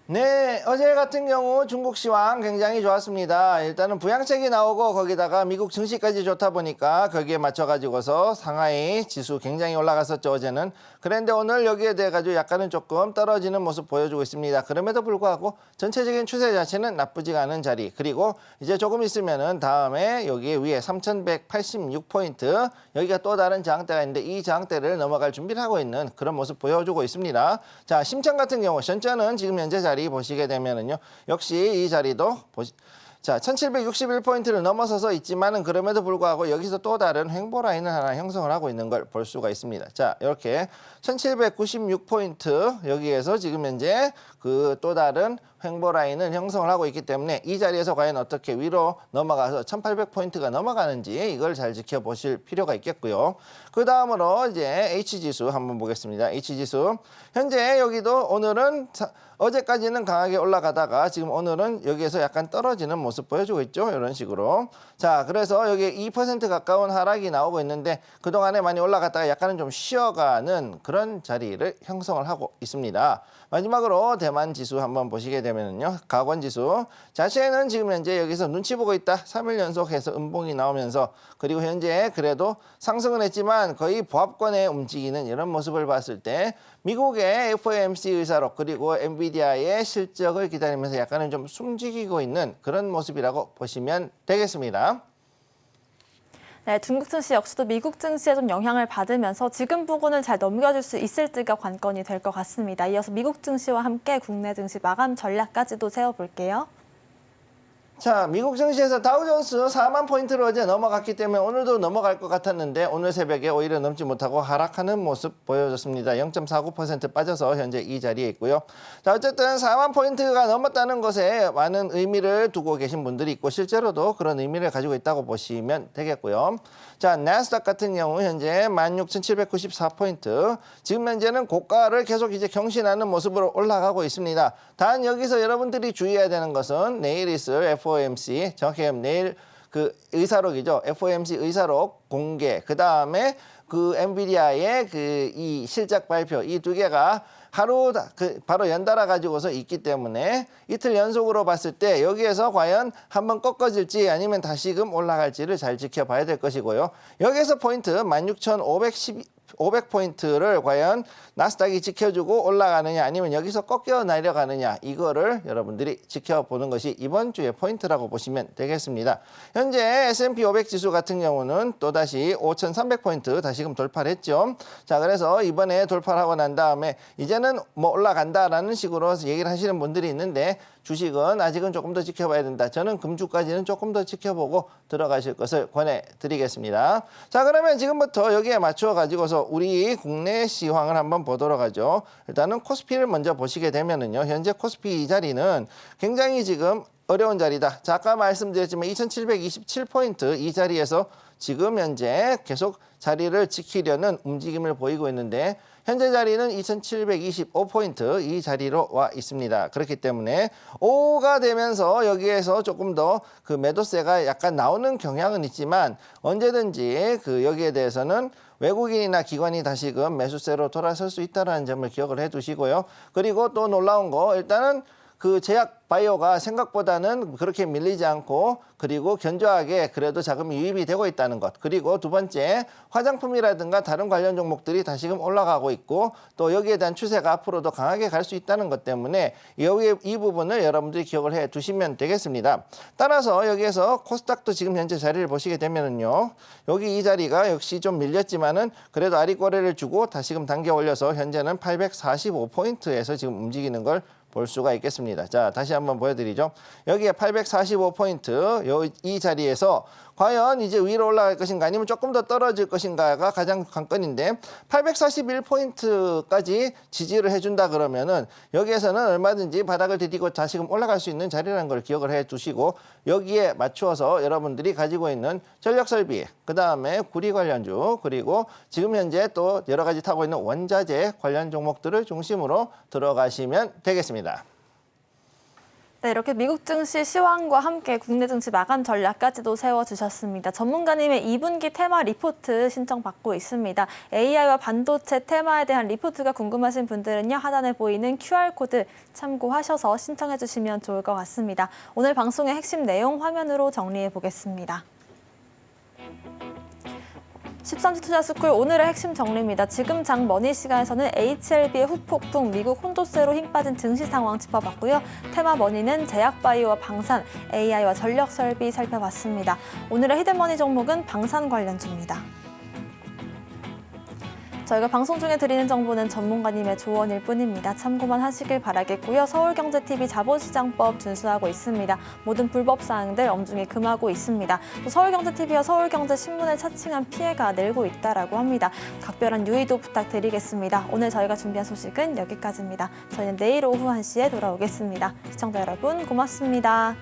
네, 어제 같은 경우 중국 시황 굉장히 좋았습니다. 일단은 부양책이 나오고 거기다가 미국 증시까지 좋다 보니까 거기에 맞춰가지고서 상하이 지수 굉장히 올라갔었죠, 어제는. 그런데 오늘 여기에 대해 가지고 약간은 조금 떨어지는 모습 보여주고 있습니다. 그럼에도 불구하고 전체적인 추세 자체는 나쁘지가 않은 자리. 그리고 이제 조금 있으면은 다음에 여기 위에 3,186포인트 여기가 또 다른 저항대가 있는데 이 저항대를 넘어갈 준비를 하고 있는 그런 모습 보여주고 있습니다. 자, 심천 같은 경우 현재는 지금 현재 자리 보시게 되면은요, 역시 이 자리도 자, 1761포인트를 넘어서서 있지만은 그럼에도 불구하고 여기서 또 다른 횡보 라인을 하나 형성을 하고 있는 걸 볼 수가 있습니다. 자, 이렇게 1796포인트 여기에서 지금 현재 또 다른 횡보 라인을 형성을 하고 있기 때문에 이 자리에서 과연 어떻게 위로 넘어가서 1800포인트가 넘어가는지 이걸 잘 지켜보실 필요가 있겠고요. 그 다음으로 이제 H지수 한번 보겠습니다. H지수 현재 여기도 오늘은 어제까지는 강하게 올라가다가 지금 오늘은 여기에서 약간 떨어지는 모습 보여주고 있죠. 이런 식으로. 자, 그래서 여기 2% 가까운 하락이 나오고 있는데 그동안에 많이 올라갔다가 약간은 좀 쉬어가는 그런 자리를 형성을 하고 있습니다. 마지막으로 대만 지수 한번 보시게 되면 되면은요. 가관지수 자체는 지금 현재 여기서 눈치 보고 있다. 3일 연속해서 음봉이 나오면서 그리고 현재 그래도 상승은 했지만 거의 보합권에 움직이는 이런 모습을 봤을 때 미국의 FOMC 의사록 그리고 엔비디아의 실적을 기다리면서 약간은 좀 숨죽이고 있는 그런 모습이라고 보시면 되겠습니다. 네, 중국 증시 역시도 미국 증시에 좀 영향을 받으면서 지금 부분을 잘 넘겨줄 수 있을지가 관건이 될 것 같습니다. 이어서 미국 증시와 함께 국내 증시 마감 전략까지도 세워볼게요. 자, 미국 증시에서 다우존스 4만 포인트를 어제 넘어갔기 때문에 오늘도 넘어갈 것 같았는데 오늘 새벽에 오히려 넘지 못하고 하락하는 모습 보여줬습니다. 0.49% 빠져서 현재 이 자리에 있고요. 자, 어쨌든 4만 포인트가 넘었다는 것에 많은 의미를 두고 계신 분들이 있고 실제로도 그런 의미를 가지고 있다고 보시면 되겠고요. 자, 나스닥 같은 경우 현재 16,794포인트. 지금 현재는 고가를 계속 이제 경신하는 모습으로 올라가고 있습니다. 단 여기서 여러분들이 주의해야 되는 것은 내일 있을 FOMC, 정확히 내일 그 의사록이죠. FOMC 의사록 공개, 그 다음에 그 엔비디아의 그 이 실적 발표 이 두 개가 하루 바로 연달아 가지고서 있기 때문에 이틀 연속으로 봤을 때 여기에서 과연 한번 꺾어질지 아니면 다시금 올라갈지를 잘 지켜봐야 될 것이고요. 여기에서 포인트 16,500포인트를 과연 나스닥이 지켜주고 올라가느냐 아니면 여기서 꺾여 내려가느냐 이거를 여러분들이 지켜보는 것이 이번 주의 포인트라고 보시면 되겠습니다. 현재 S&P 500 지수 같은 경우는 또다시 5,300포인트 다시금 돌파를 했죠. 자, 그래서 이번에 돌파를 하고 난 다음에 이제는 뭐 올라간다라는 식으로 얘기를 하시는 분들이 있는데 주식은 아직은 조금 더 지켜봐야 된다. 저는 금주까지는 조금 더 지켜보고 들어가실 것을 권해드리겠습니다. 자, 그러면 지금부터 여기에 맞춰 가지고서 우리 국내 시황을 한번 보도록 하죠. 일단은 코스피를 먼저 보시게 되면은요. 현재 코스피 이 자리는 굉장히 지금 어려운 자리다. 자, 아까 말씀드렸지만 2,727포인트 이 자리에서 지금 현재 계속 자리를 지키려는 움직임을 보이고 있는데 현재 자리는 2,725포인트 이 자리로 와 있습니다. 그렇기 때문에 5가 되면서 여기에서 조금 더 그 매도세가 약간 나오는 경향은 있지만 언제든지 그 여기에 대해서는 외국인이나 기관이 다시금 매수세로 돌아설 수 있다는 점을 기억을 해 두시고요. 그리고 또 놀라운 거 일단은 그 제약 바이오가 생각보다는 그렇게 밀리지 않고 그리고 견조하게 그래도 자금이 유입이 되고 있다는 것. 그리고 두 번째 화장품이라든가 다른 관련 종목들이 다시금 올라가고 있고 또 여기에 대한 추세가 앞으로도 강하게 갈 수 있다는 것 때문에 여기 이 부분을 여러분들이 기억을 해 두시면 되겠습니다. 따라서 여기에서 코스닥도 지금 현재 자리를 보시게 되면은요. 여기 이 자리가 역시 좀 밀렸지만은 그래도 아리꼬레를 주고 다시금 당겨 올려서 현재는 845포인트에서 지금 움직이는 걸 볼 수가 있겠습니다. 자, 다시 한번 보여드리죠. 여기에 845포인트 이 자리에서 과연 이제 위로 올라갈 것인가 아니면 조금 더 떨어질 것인가가 가장 관건인데 841포인트까지 지지를 해준다 그러면은 여기에서는 얼마든지 바닥을 디디고 다시금 올라갈 수 있는 자리라는 걸 기억을 해 두시고 여기에 맞추어서 여러분들이 가지고 있는 전력설비, 그 다음에 구리 관련주, 그리고 지금 현재 또 여러 가지 타고 있는 원자재 관련 종목들을 중심으로 들어가시면 되겠습니다. 네, 이렇게 미국 증시 시황과 함께 국내 증시 마감 전략까지도 세워주셨습니다. 전문가님의 2분기 테마 리포트 신청받고 있습니다. AI와 반도체 테마에 대한 리포트가 궁금하신 분들은요. 하단에 보이는 QR코드 참고하셔서 신청해 주시면 좋을 것 같습니다. 오늘 방송의 핵심 내용 화면으로 정리해 보겠습니다. 13시 투자스쿨 오늘의 핵심 정리입니다. 지금 장 머니 시간에서는 HLB의 후폭풍, 미국 혼조세로 힘 빠진 증시 상황 짚어봤고요. 테마 머니는 제약바이오와 방산, AI와 전력설비 살펴봤습니다. 오늘의 히든머니 종목은 방산 관련주입니다. 저희가 방송 중에 드리는 정보는 전문가님의 조언일 뿐입니다. 참고만 하시길 바라겠고요. 서울경제TV 자본시장법 준수하고 있습니다. 모든 불법 사항들 엄중히 금하고 있습니다. 또 서울경제TV와 서울경제신문을 차칭한 피해가 늘고 있다라고 합니다. 각별한 유의도 부탁드리겠습니다. 오늘 저희가 준비한 소식은 여기까지입니다. 저희는 내일 오후 1시에 돌아오겠습니다. 시청자 여러분 고맙습니다.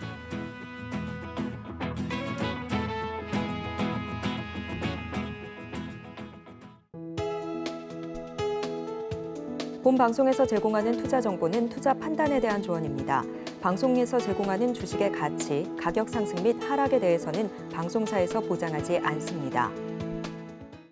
본 방송에서 제공하는 투자 정보는 투자 판단에 대한 조언입니다. 방송에서 제공하는 주식의 가치, 가격 상승 및 하락에 대해서는 방송사에서 보장하지 않습니다.